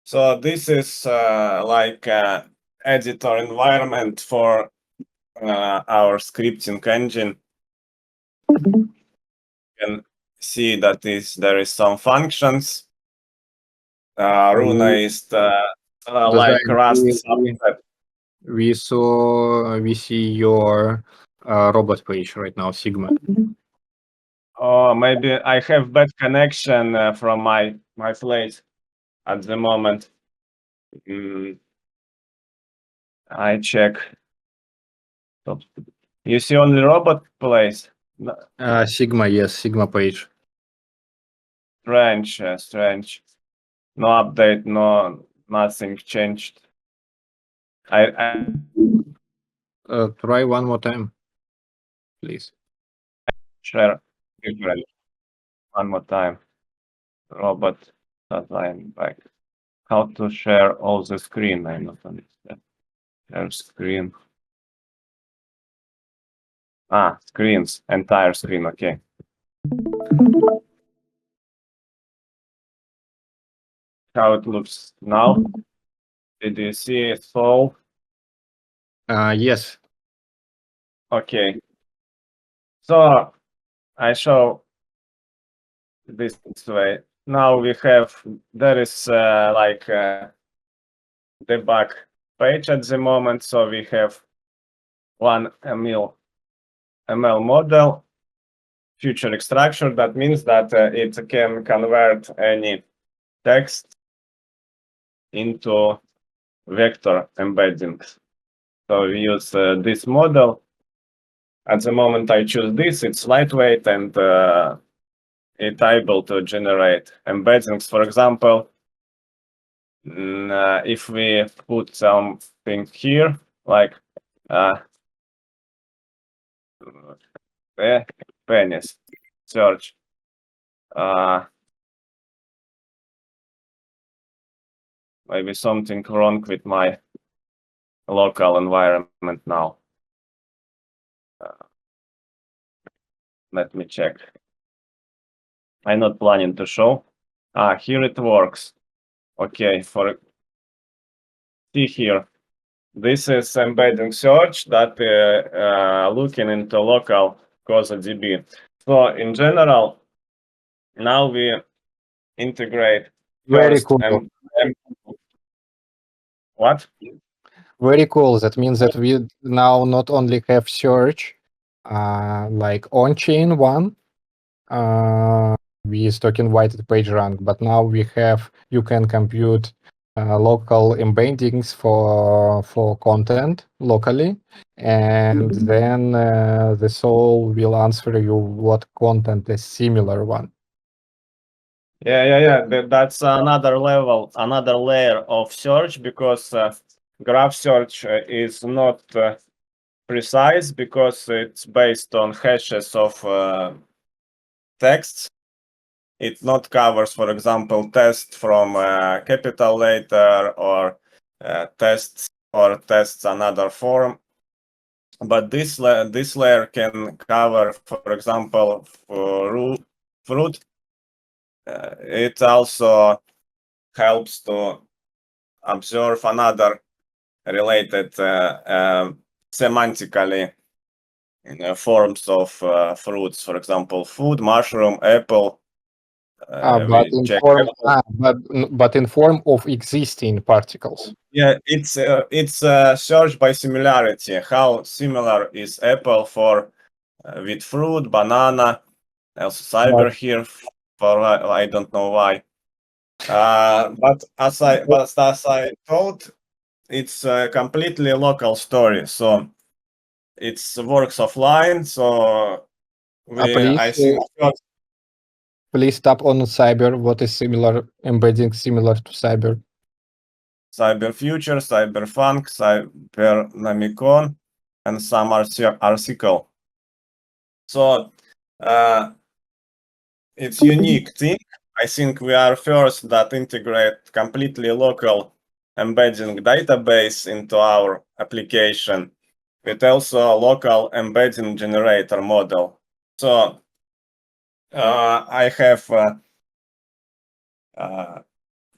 So this is like editor environment for our scripting engine. You can see that there is some functions. Runa is like Rust subset. We see your robot page right now, Sigma. Oh, maybe I have bad connection from my place at the moment. I check. You see only robot place? Sigma, yes, Sigma page. Strange. No update, nothing changed. I Try one more time, please. share different one more time. Robot design back. How to share all the screen? I not understand. Share screen. Screens, entire screen. Okay. How it looks now? Did you see it all? Yes. Okay. So I show this way. Now we have, there is like a debug page at the moment. So we have one ML model, future extraction. That means that it can convert any text into vector embeddings. So we use this model. At the moment I choose this, it's lightweight and it's able to generate embeddings. For example, if we put something here, like penis search, maybe something wrong with my local environment now. Let me check. I'm not planning to show. Here it works. Okay, see here. This is embedding search that looking into local COSA-DB. So in general, now we integrate Very first cool. what? Very cool. That means that we now not only have search, like on-chain one, with token weighted page rank, but now you can compute local embeddings for content locally, and then the soul will answer you what content is similar one. Yeah. That's another level, another layer of search, because graph search is not precise because it's based on hashes of texts. It not covers, for example, test from capital letter or tests another form. But this layer can cover, for example, fruit. It also helps to observe another related semantically forms of fruits, for example, food, mushroom, apple. But in form of existing particles. Yeah, it's search by similarity. How similar is apple for with fruit, banana, also cyber here for I don't know why. But as I thought, it's a completely local story. So it's works offline. So I think Please tap on cyber. What is similar embedding similar to cyber? Cyber Future, Cyberfunk, Cybernomicon, and some article. So it's unique thing. I think we are first that integrate completely local embedding database into our application with also a local embedding generator model. So I have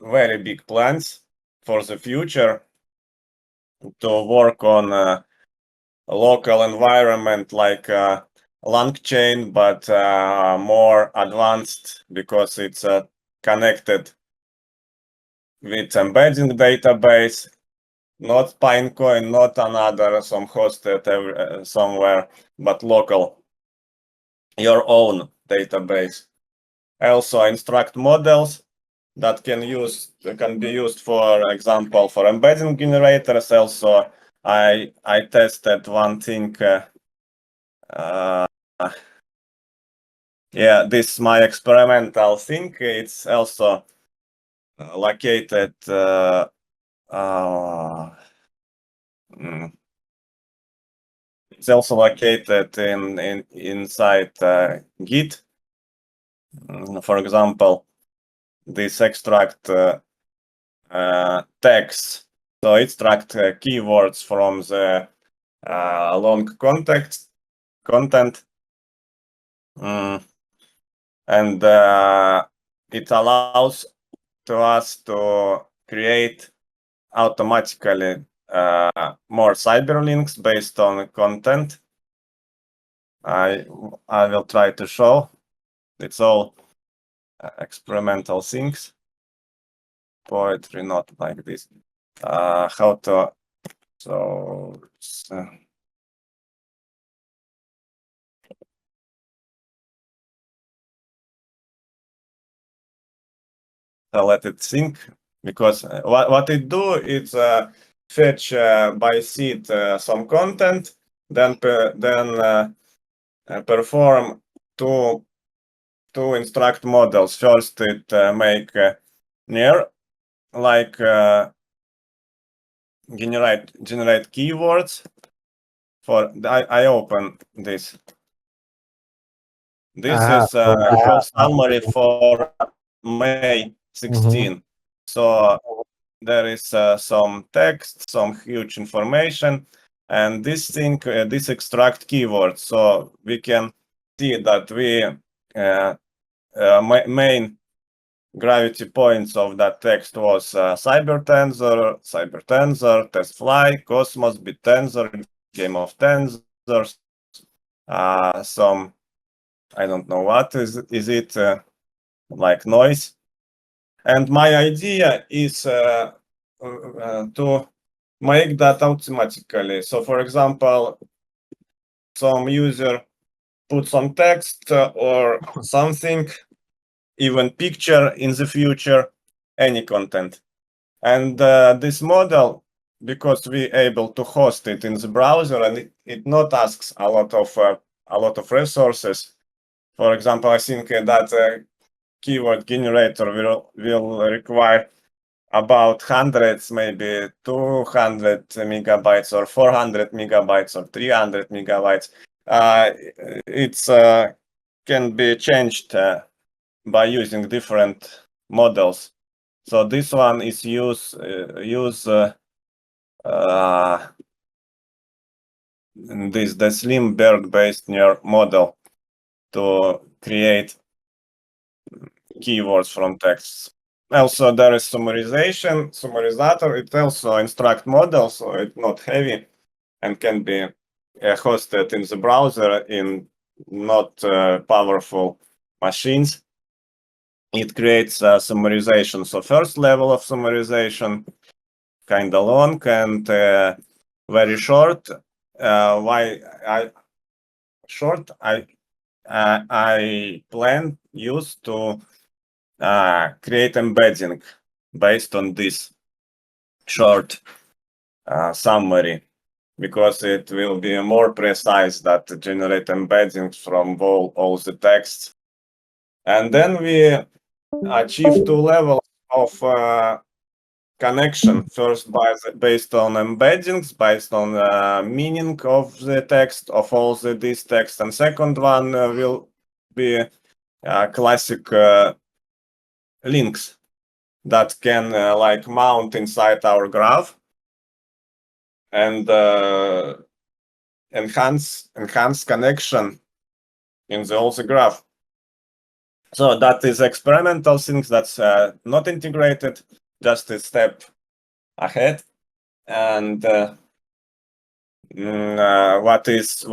very big plans for the future to work on a local environment like long chain, but more advanced because it's connected with embedding database, not Pinecoin, not another some hosted somewhere, but local, your own database. Also instruct models that can be used, for example, for embedding generators. Also, I tested one thing yeah, this is my experimental thing. It's also located it's also located inside Git. For example, this extract text. So extract keywords from the long content, and it allows to us to create automatically more cyberlinks based on content. I will try to show. It's all experimental things. Poetry, not like this. How to so let it think, because what it do is fetch by seed some content, then perform two instruct models. First, it make near like generate keywords. For I open this. This is whole summary for May 16. So there is some text, some huge information, and this thing, this extract keywords. So we can see that we main gravity points of that text was cybertensor, testfly, cosmos, bittensor, game of tensors, some I don't know what is it like noise. And my idea is to make that automatically. So for example, some user put some text or something, even picture in the future, any content. And this model, because we able to host it in the browser, and it not asks a lot of resources. For example, I think that keyword generator will require about hundreds, maybe 200 megabytes or 400 megabytes or 300 megabytes. It's can be changed by using different models. So this one is use the slim bird based neural model to create keywords from texts. Also, there is summarizator. It also instruct model, so it's not heavy and can be hosted in the browser in not powerful machines. It creates summarization. So first level of summarization, kind of long and very short. Why I plan use to create embedding based on this short summary, because it will be more precise that generate embeddings from all the texts. And then we achieve two levels of connection. First, based on embeddings, based on meaning of the text, of all this text. And second one will be classic links that can like mount inside our graph and enhance connection in the graph. So that is experimental things that's not integrated, just a step ahead. And what is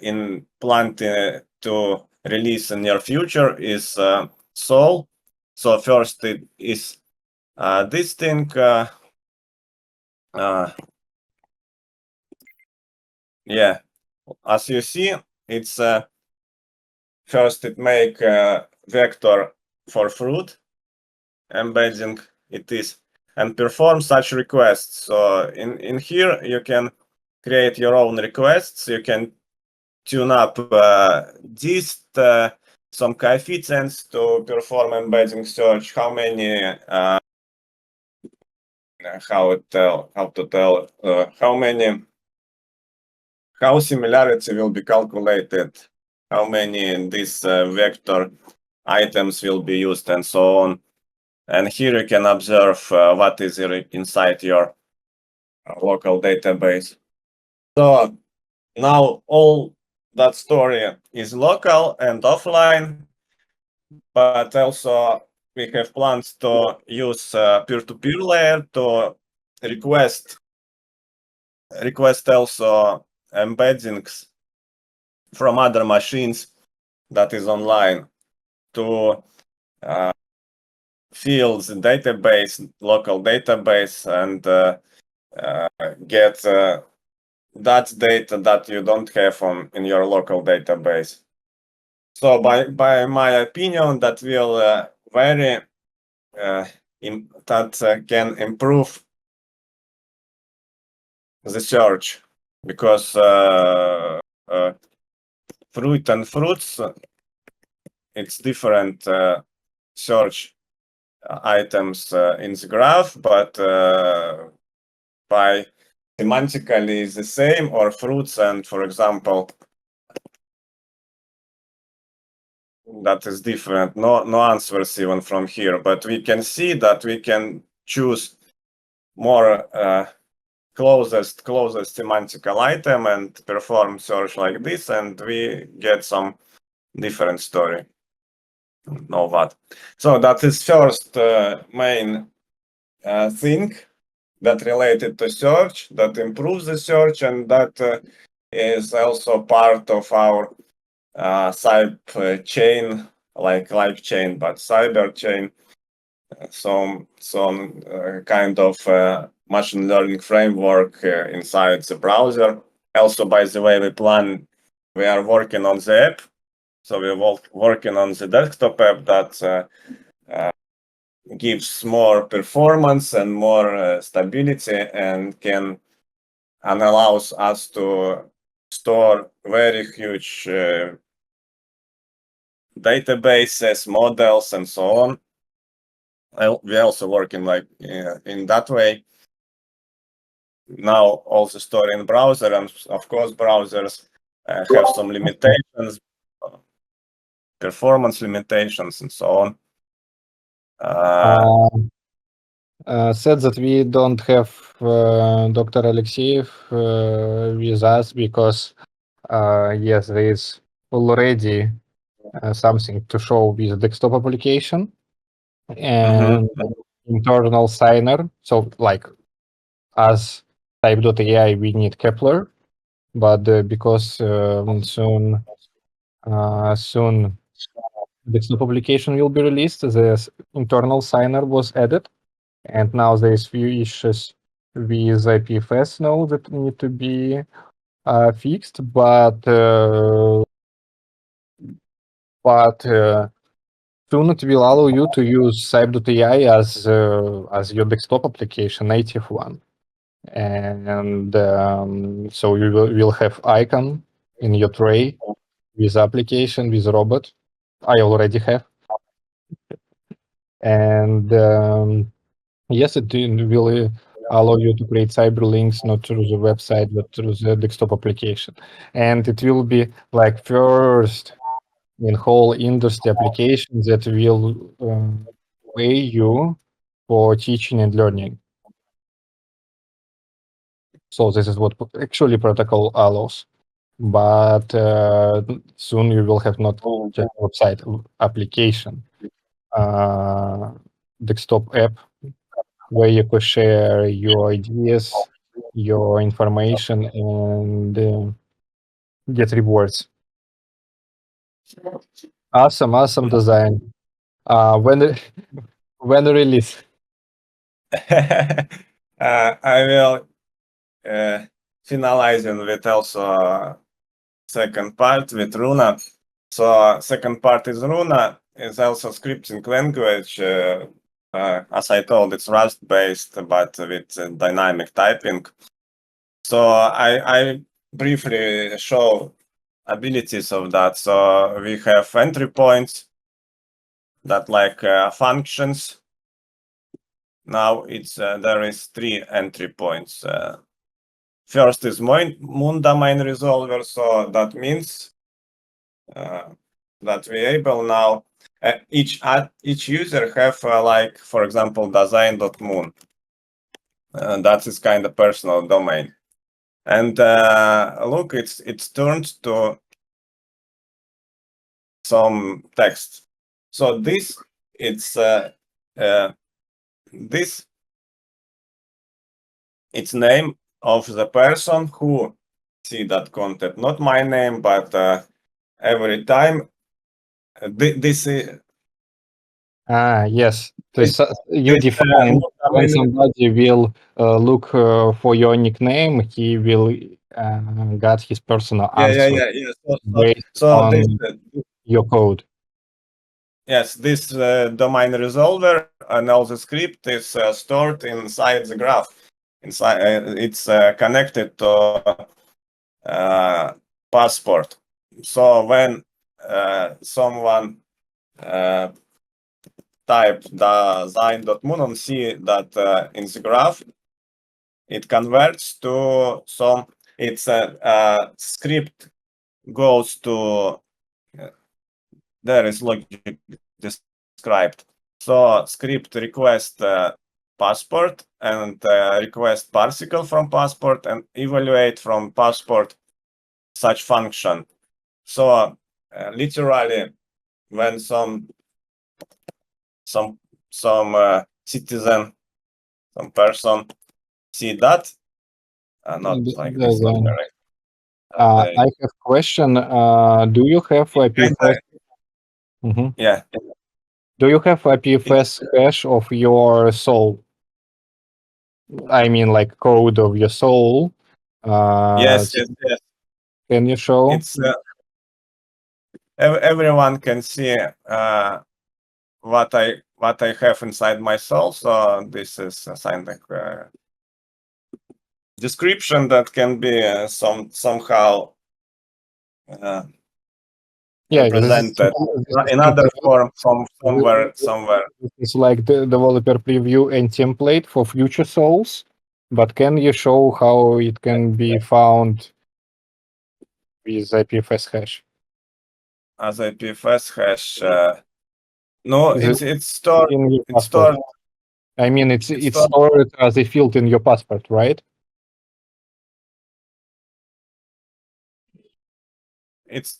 in plan to release in near future is Sol. So first it is this thing. Yeah, as you see, it's first it make vector for fruit embedding it is, and perform such requests. So in here you can create your own requests. You can tune up dist, some coefficients to perform embedding search, how similarity will be calculated, how many this vector items will be used, and so on. And here you can observe what is inside your local database. So now all that story is local and offline, but also we have plans to use peer-to-peer layer to request also embeddings from other machines that is online to fill the database, local database, and get that data that you don't have in your local database. So by my opinion, that will vary, that can improve the search, because fruit and fruits, it's different search items in the graph, but by semantically is the same, or fruits and, for example, that is different. No answers even from here, but we can see that we can choose more closest semantical item and perform search like this, and we get some different story. Know what? So that is first main thing that related to search, that improves the search, and that is also part of our cyber chain, like live chain, but cyber chain. Some kind of machine learning framework inside the browser. Also, by the way, we are working on the app. So we're working on the desktop app that gives more performance and more stability, and allows us to store very huge databases, models, and so on. We're also working like in that way. Now also store in browser, and of course browsers have some limitations, performance limitations, and so on. Said that we don't have Dr. Alexeyev with us because yes, there is already something to show with desktop application and internal signer. So like as type.ai, we need Kepler, but because soon desktop application will be released, the internal signer was added, and now there's few issues with IPFS now that need to be fixed, but soon it will allow you to use cyber.ai as your desktop application, native one. And so you will have icon in your tray with application, with robot. I already have. And yes, it will allow you to create cyberlinks not through the website, but through the desktop application. And it will be like first in whole industry application that will pay you for teaching and learning. So this is what actually protocol allows. But soon you will have not just website application, desktop app where you could share your ideas, your information, and get rewards. Awesome design. When release? I will finalizing with also second part with Runa. So second part is Runa, is also scripting language. As I told, it's Rust based, but with dynamic typing. So I briefly show abilities of that. So we have entry points that like functions. Now it's there is 3 entry points. First is moon domain resolver, so that means that we able now each user have like, for example, design.moon. That is kind of personal domain. And look, it's turned to some text. So this it's this it's name of the person who see that content, not my name, but every time this is Yes. So you define when somebody will look for your nickname, he will get his personal answer based on your code. Yes, this domain resolver and all the script is stored inside the graph. Inside, it's connected to passport. So when someone type design.moon and see that in the graph, it converts to some. It's a script goes to. There is logic described. So script request passport and request particle from passport and evaluate from passport such function. So literally, when some citizen, some person see that, not like this, not very. I have question. Do you have IPFS? Yeah. Do you have IPFS hash of your soul? I mean, like code of your soul. Yes. Can you show? It's everyone can see what I have inside my soul. So this is a kind of description that can be somehow represented in other form from somewhere. It's like the developer preview and template for future souls, but can you show how it can be found with IPFS hash? As IPFS hash, no, it's stored. In your It's stored. I mean, it's stored as a field in your passport, right? It's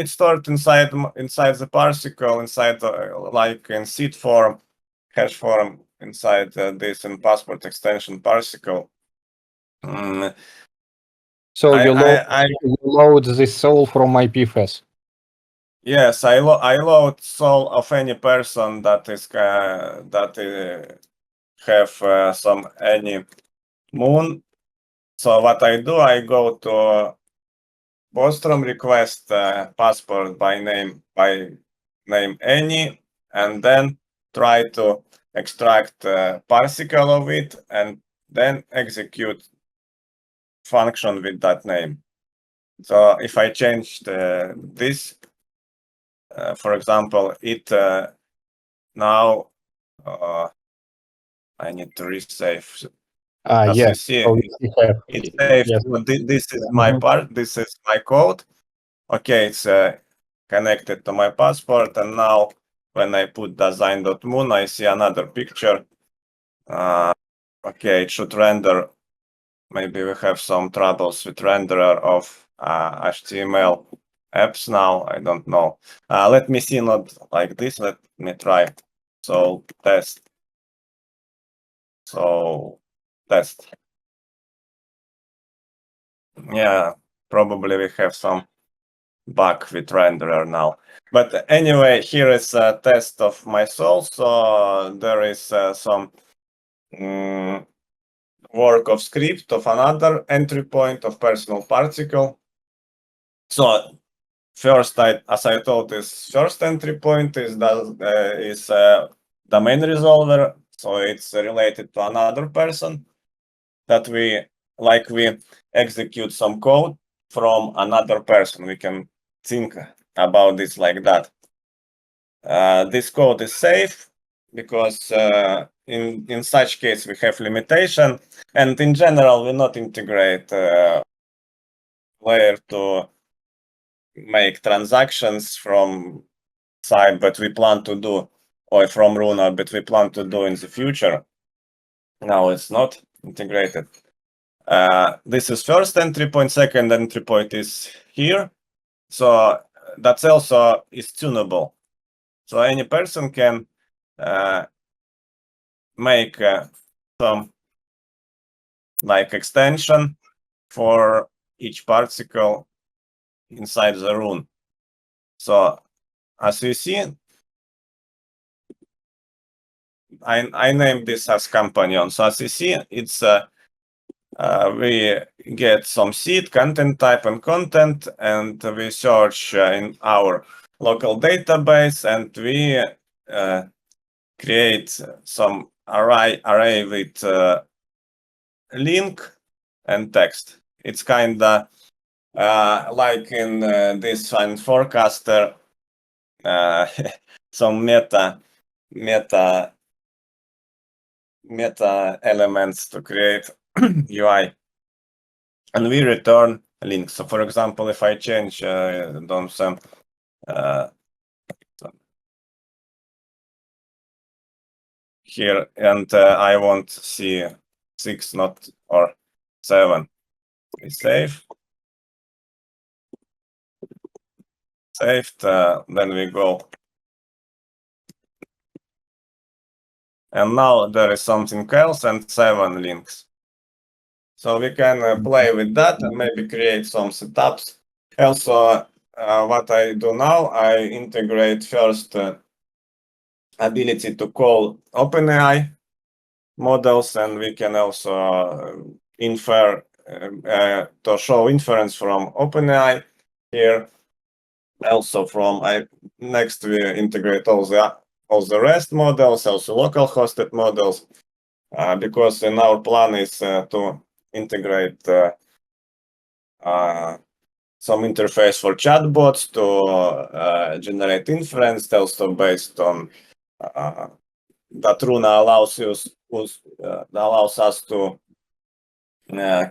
stored inside the particle, inside like in seed form, hash form, inside this in passport extension particle. So you load this soul from IPFS. Yes, I load soul of any person that is have some any moon. So what I do, I go to bostrom request passport by name any, and then try to extract particle of it and then execute function with that name. So if I changed this, for example, it now I need to resave. As you see, it saves. Yes. This is my part. This is my code. Okay, it's connected to my passport, and now when I put design.moon, I see another picture. Okay, it should render. Maybe we have some troubles with renderer of HTML apps now. I don't know. Let me see, not like this. Let me try. So test. So test. Yeah, probably we have some bug with renderer now. But anyway, here is a test of my soul. So there is some work of script of another entry point of personal particle. So first, as I told, this first entry point is domain resolver. So it's related to another person that we execute some code from another person. We can think about this like that. This code is safe because in such case we have limitation, and in general we not integrate layer to make transactions from side, but we plan to do, or from Runa, but we plan to do in the future. Now it's not integrated. This is first entry point. Second entry point is here. So that's also is tunable. So any person can make some like extension for each particle inside the rune. So as you see, I named this as companion. So as you see, it's we get some seed, content type, and content, and we search in our local database, and we create some array with link and text. It's kind of like in this fine forecaster, some meta elements to create UI, and we return links. So for example, if I change some here, and I want to see 6 not or 7, we save, saved, then we go, and now there is something else and 7 links. So we can play with that and maybe create some setups. Also, what I do now, I integrate first ability to call OpenAI models, and we can also infer to show inference from OpenAI here. Also from next we integrate all the REST models, also local hosted models, because in our plan is to integrate some interface for chatbots to generate inference, also based on that Runa allows us to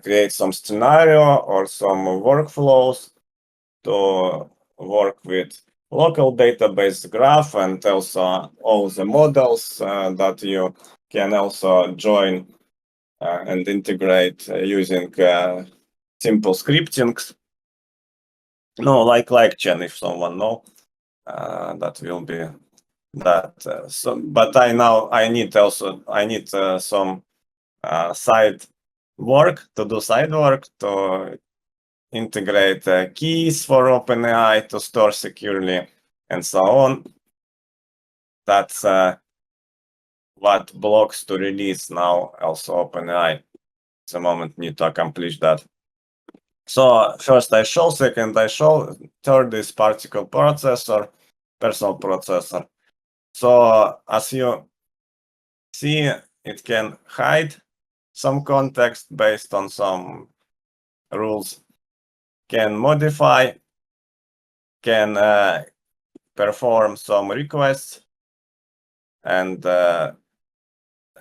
create some scenario or some workflows to work with local database graph, and also all the models that you can also join and integrate using simple scriptings. No, like Chain, if someone know, that will be that. But I need some side work to do side work to integrate keys for OpenAI to store securely and so on. That's what blocks to release now. Also OpenAI at the moment need to accomplish that. So first I show, second I show, third is particle processor, personal processor. So as you see, it can hide some context based on some rules, can modify, can perform some requests, and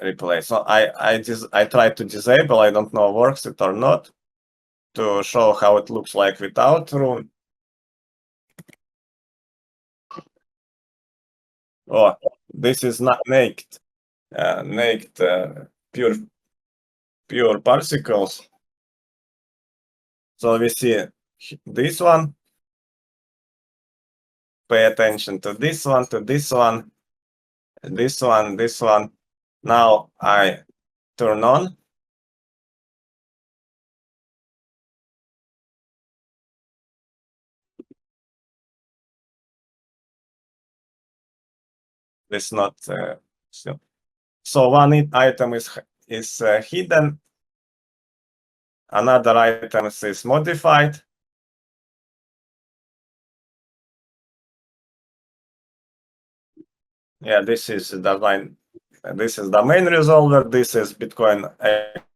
replace. So I try to disable, I don't know works it or not, to show how it looks like without rune. Oh, this is not naked. Pure particles. So we see this one. Pay attention to this one, this one. Now I turn on. It's not still. So one item is hidden. Another item is modified. Yeah, this is the line this is domain resolver. This is Bitcoin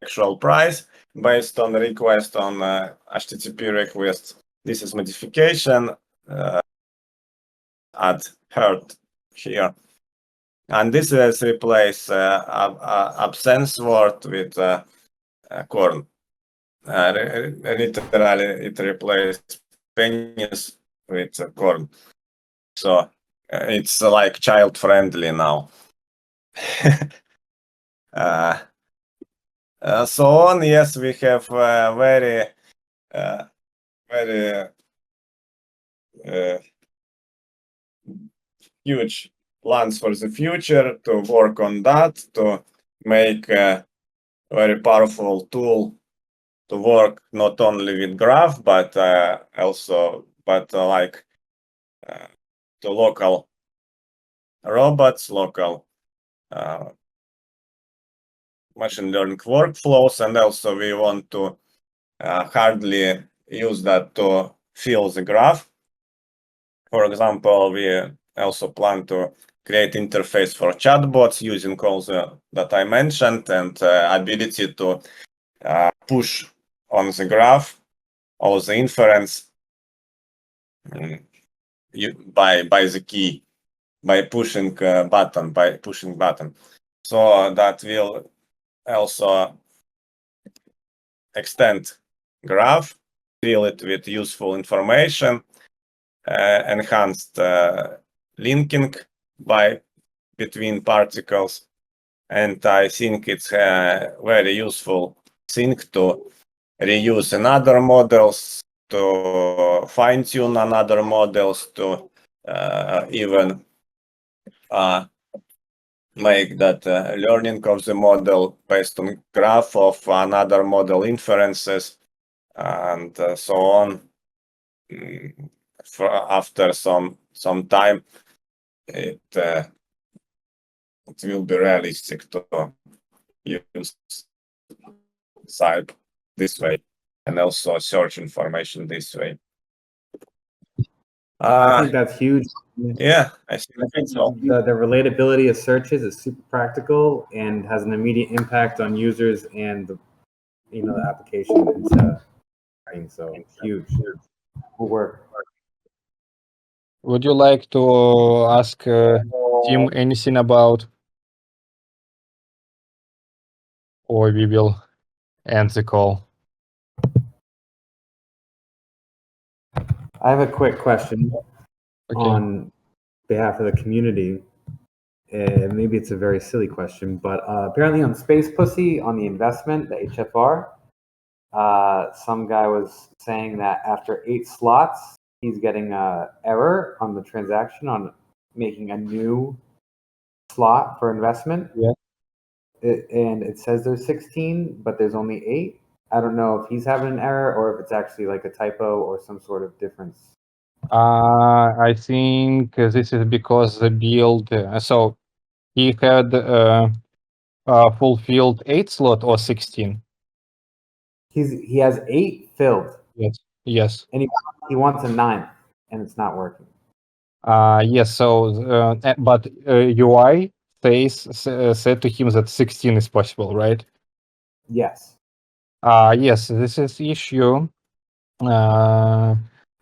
actual price based on request on HTTP request. This is modification. Add heart here. And this is replace absence word with corn. Literally, it replaced penis with corn. So it's like child friendly now. So on, yes, we have very huge plans for the future to work on that, to make a very powerful tool to work not only with graph, but also like to local robots, local machine learning workflows, and also we want to hardly use that to fill the graph. For example, we also plan to create interface for chatbots using all that I mentioned, and ability to push on the graph all the inference by the key, by pushing button. So that will also extend graph, fill it with useful information, enhanced linking between particles, and I think it's a very useful thing to reuse another models, to fine-tune another models, to even make that learning of the model based on graph of another model inferences, and so on. After some time, it will be realistic to use Cyber this way, and also search information this way. I think that's huge. Yeah, I think so. The relatability of searches is super practical and has an immediate impact on users and the application into. So huge. Cool work. Would you like to ask Tim anything about, or we will end the call? I have a quick question Okay. on behalf of the community. Maybe it's a very silly question, but apparently on SpacePussy, on the investment, the HFR, some guy was saying that after 8 slots, he's getting an error on the transaction on making a new slot for investment. Yeah. And it says there's 16, but there's only 8. I don't know if he's having an error or if it's actually like a typo or some sort of difference. I think this is because the build. So he had fulfilled 8 slot or 16. He has 8 filled. Yes. And he wants a 9th, and it's not working. Yes. So, but UI said to him that 16 is possible, right? Yes. Yes. This is issue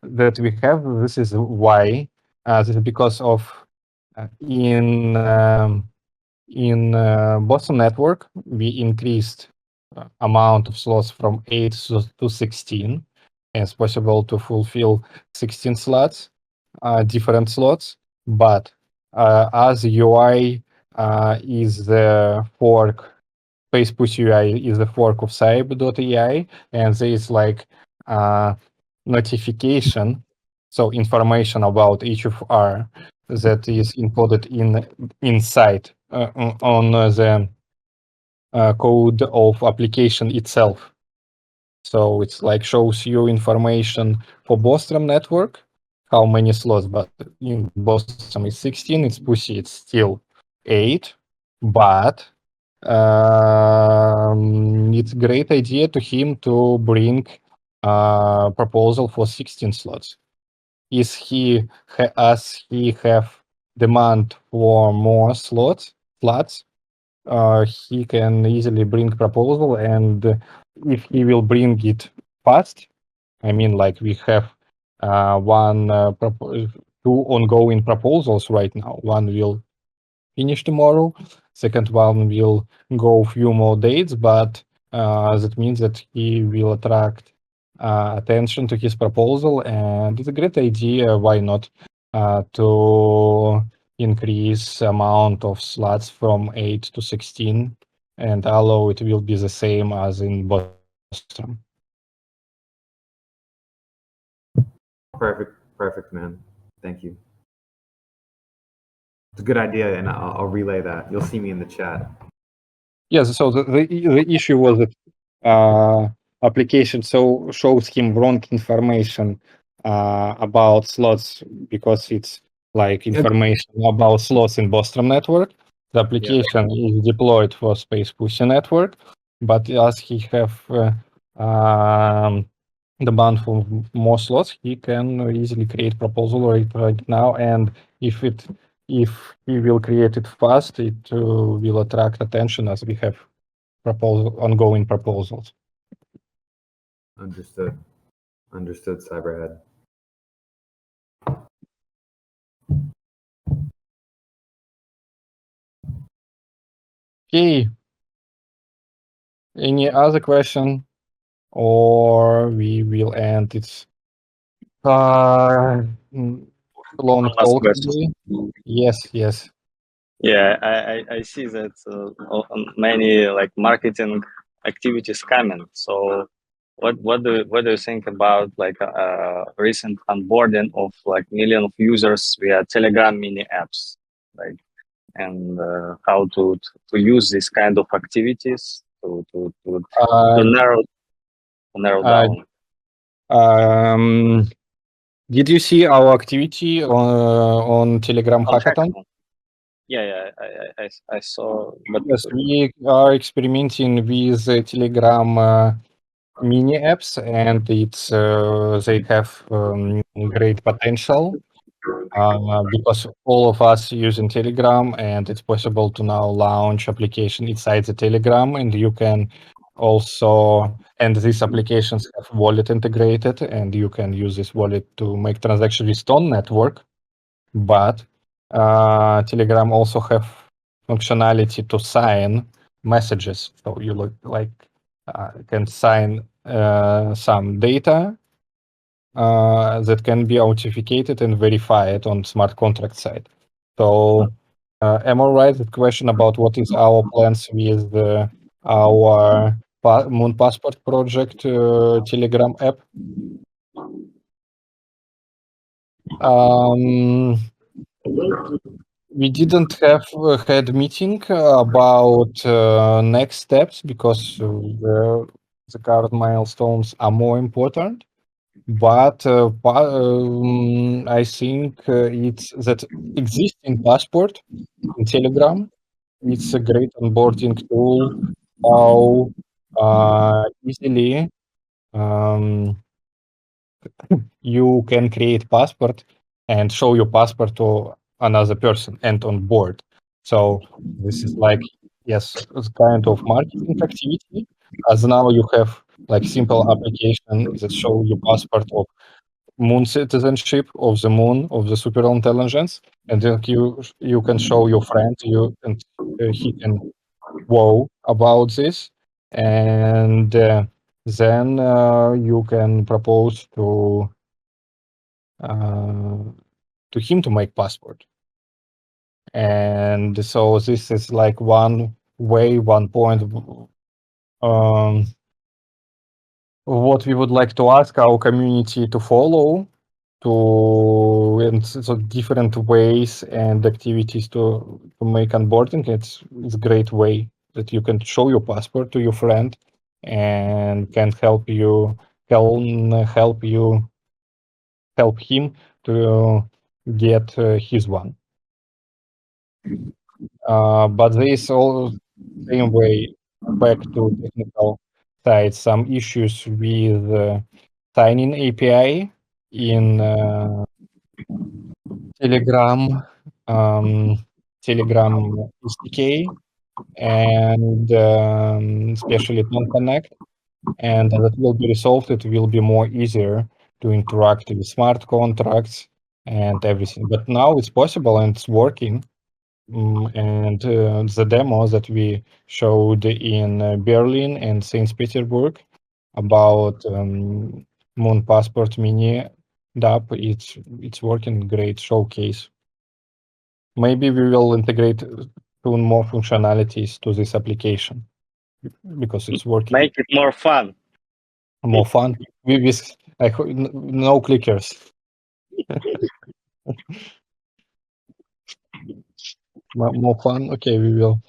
that we have. This is why. This is because of in Boston network we increased amount of slots from 8 to 16, and it's possible to fulfill 16 slots, different slots. But as UI is the fork, SpacePussy UI is the fork of cyber.ai, and there is like notification, so information about HFR that is encoded inside on the code of application itself. So it's like shows you information for bostrom network, how many slots, but in bostrom is 16, it's Pussy, it's still 8, but it's a great idea to him to bring proposal for 16 slots. As he have demand for more slots, he can easily bring proposal, and if he will bring it fast, I mean, like we have two ongoing proposals right now. One will finish tomorrow. Second one will go few more dates, but that means that he will attract attention to his proposal, and it's a great idea. Why not to increase amount of slots from 8 to 16, and allow it will be the same as in bostrom. Perfect, man. Thank you. It's a good idea, and I'll relay that. You'll see me in the chat. Yes, so the issue was that application shows him wrong information about slots, because it's like information about slots in Bostrom network. The application is deployed for SpacePussy network, but as he have demand for more slots, he can easily create proposal right now, and if he will create it fast, it will attract attention, as we have ongoing proposals. Understood, Cyberhead. Okay. Any other question, or we will end its long Last talk question. today? Yes. Yeah, I see that many like marketing activities coming. So what do you think about like recent onboarding of like million of users via Telegram mini apps, like, and how to use this kind of activities to narrow down. Did you see our activity on Telegram hackathon? Yeah, I saw. But Yes, we are experimenting with Telegram mini apps, and it's they have great potential because all of us using Telegram, and it's possible to now launch application inside the Telegram, and you can also, and these applications have wallet integrated, and you can use this wallet to make transaction with Stone network. But Telegram also have functionality to sign messages, so you can sign some data that can be authenticated and verified on smart contract side. So am I right? The question about what is our plans with our Moon Passport project Telegram app. We didn't have had meeting about next steps, because the current milestones are more important. But I think it's that existing passport in Telegram. It's a great onboarding tool. How easily you can create passport and show your passport to another person and on board. So this is like, yes, it's kind of marketing activity, as now you have like simple application that show your passport of moon citizenship, of the moon, of the super intelligence, and then you can show your friend, and he can wow about this, and then you can propose to him to make passport. And so this is like one way, one point what we would like to ask our community to follow, and so different ways and activities to make onboarding. It's a great way that you can show your passport to your friend and can help him to get his one. But there is all same way, back to technical side, some issues with signing API in Telegram SDK. and especially Tom Connect. And that will be resolved. It will be more easier to interact with smart contracts and everything. But now it's possible and it's working. And the demo that we showed in Berlin and St. Petersburg about Moon Passport Mini DApp, it's working great showcase. Maybe we will integrate soon more functionalities to this application because it's working. Make it more fun. More fun with no clickers. More fun. Okay, we will.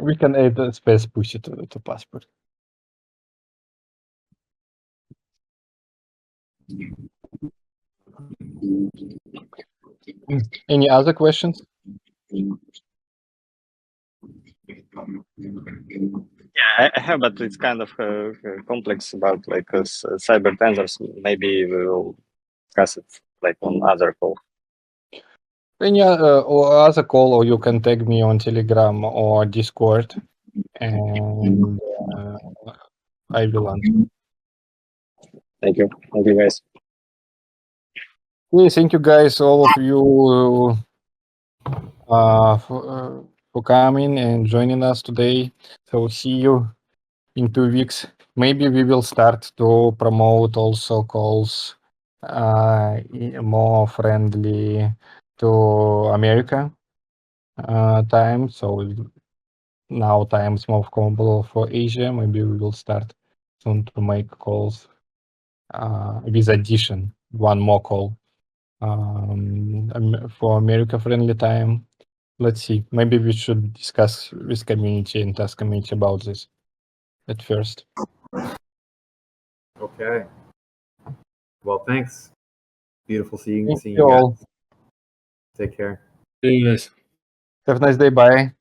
We can add a SpacePussy to passport. Any other questions? Yeah, I have, but it's kind of complex about like cyber tensors. Maybe we will discuss it like on other call. Any other call, or you can tag me on Telegram or Discord, and I will answer. Thank you. Thank you, guys. Yeah, thank you guys, all of you, for coming and joining us today. So see you in 2 weeks. Maybe we will start to promote also calls more friendly to America time. So now time is more comfortable for Asia. Maybe we will start soon to make calls with addition, one more call for America friendly time. Let's see. Maybe we should discuss with community and task community about this at first. Okay. Well, thanks. Beautiful seeing Thank you you guys. all. Take care. See you guys. Have a nice day. Bye.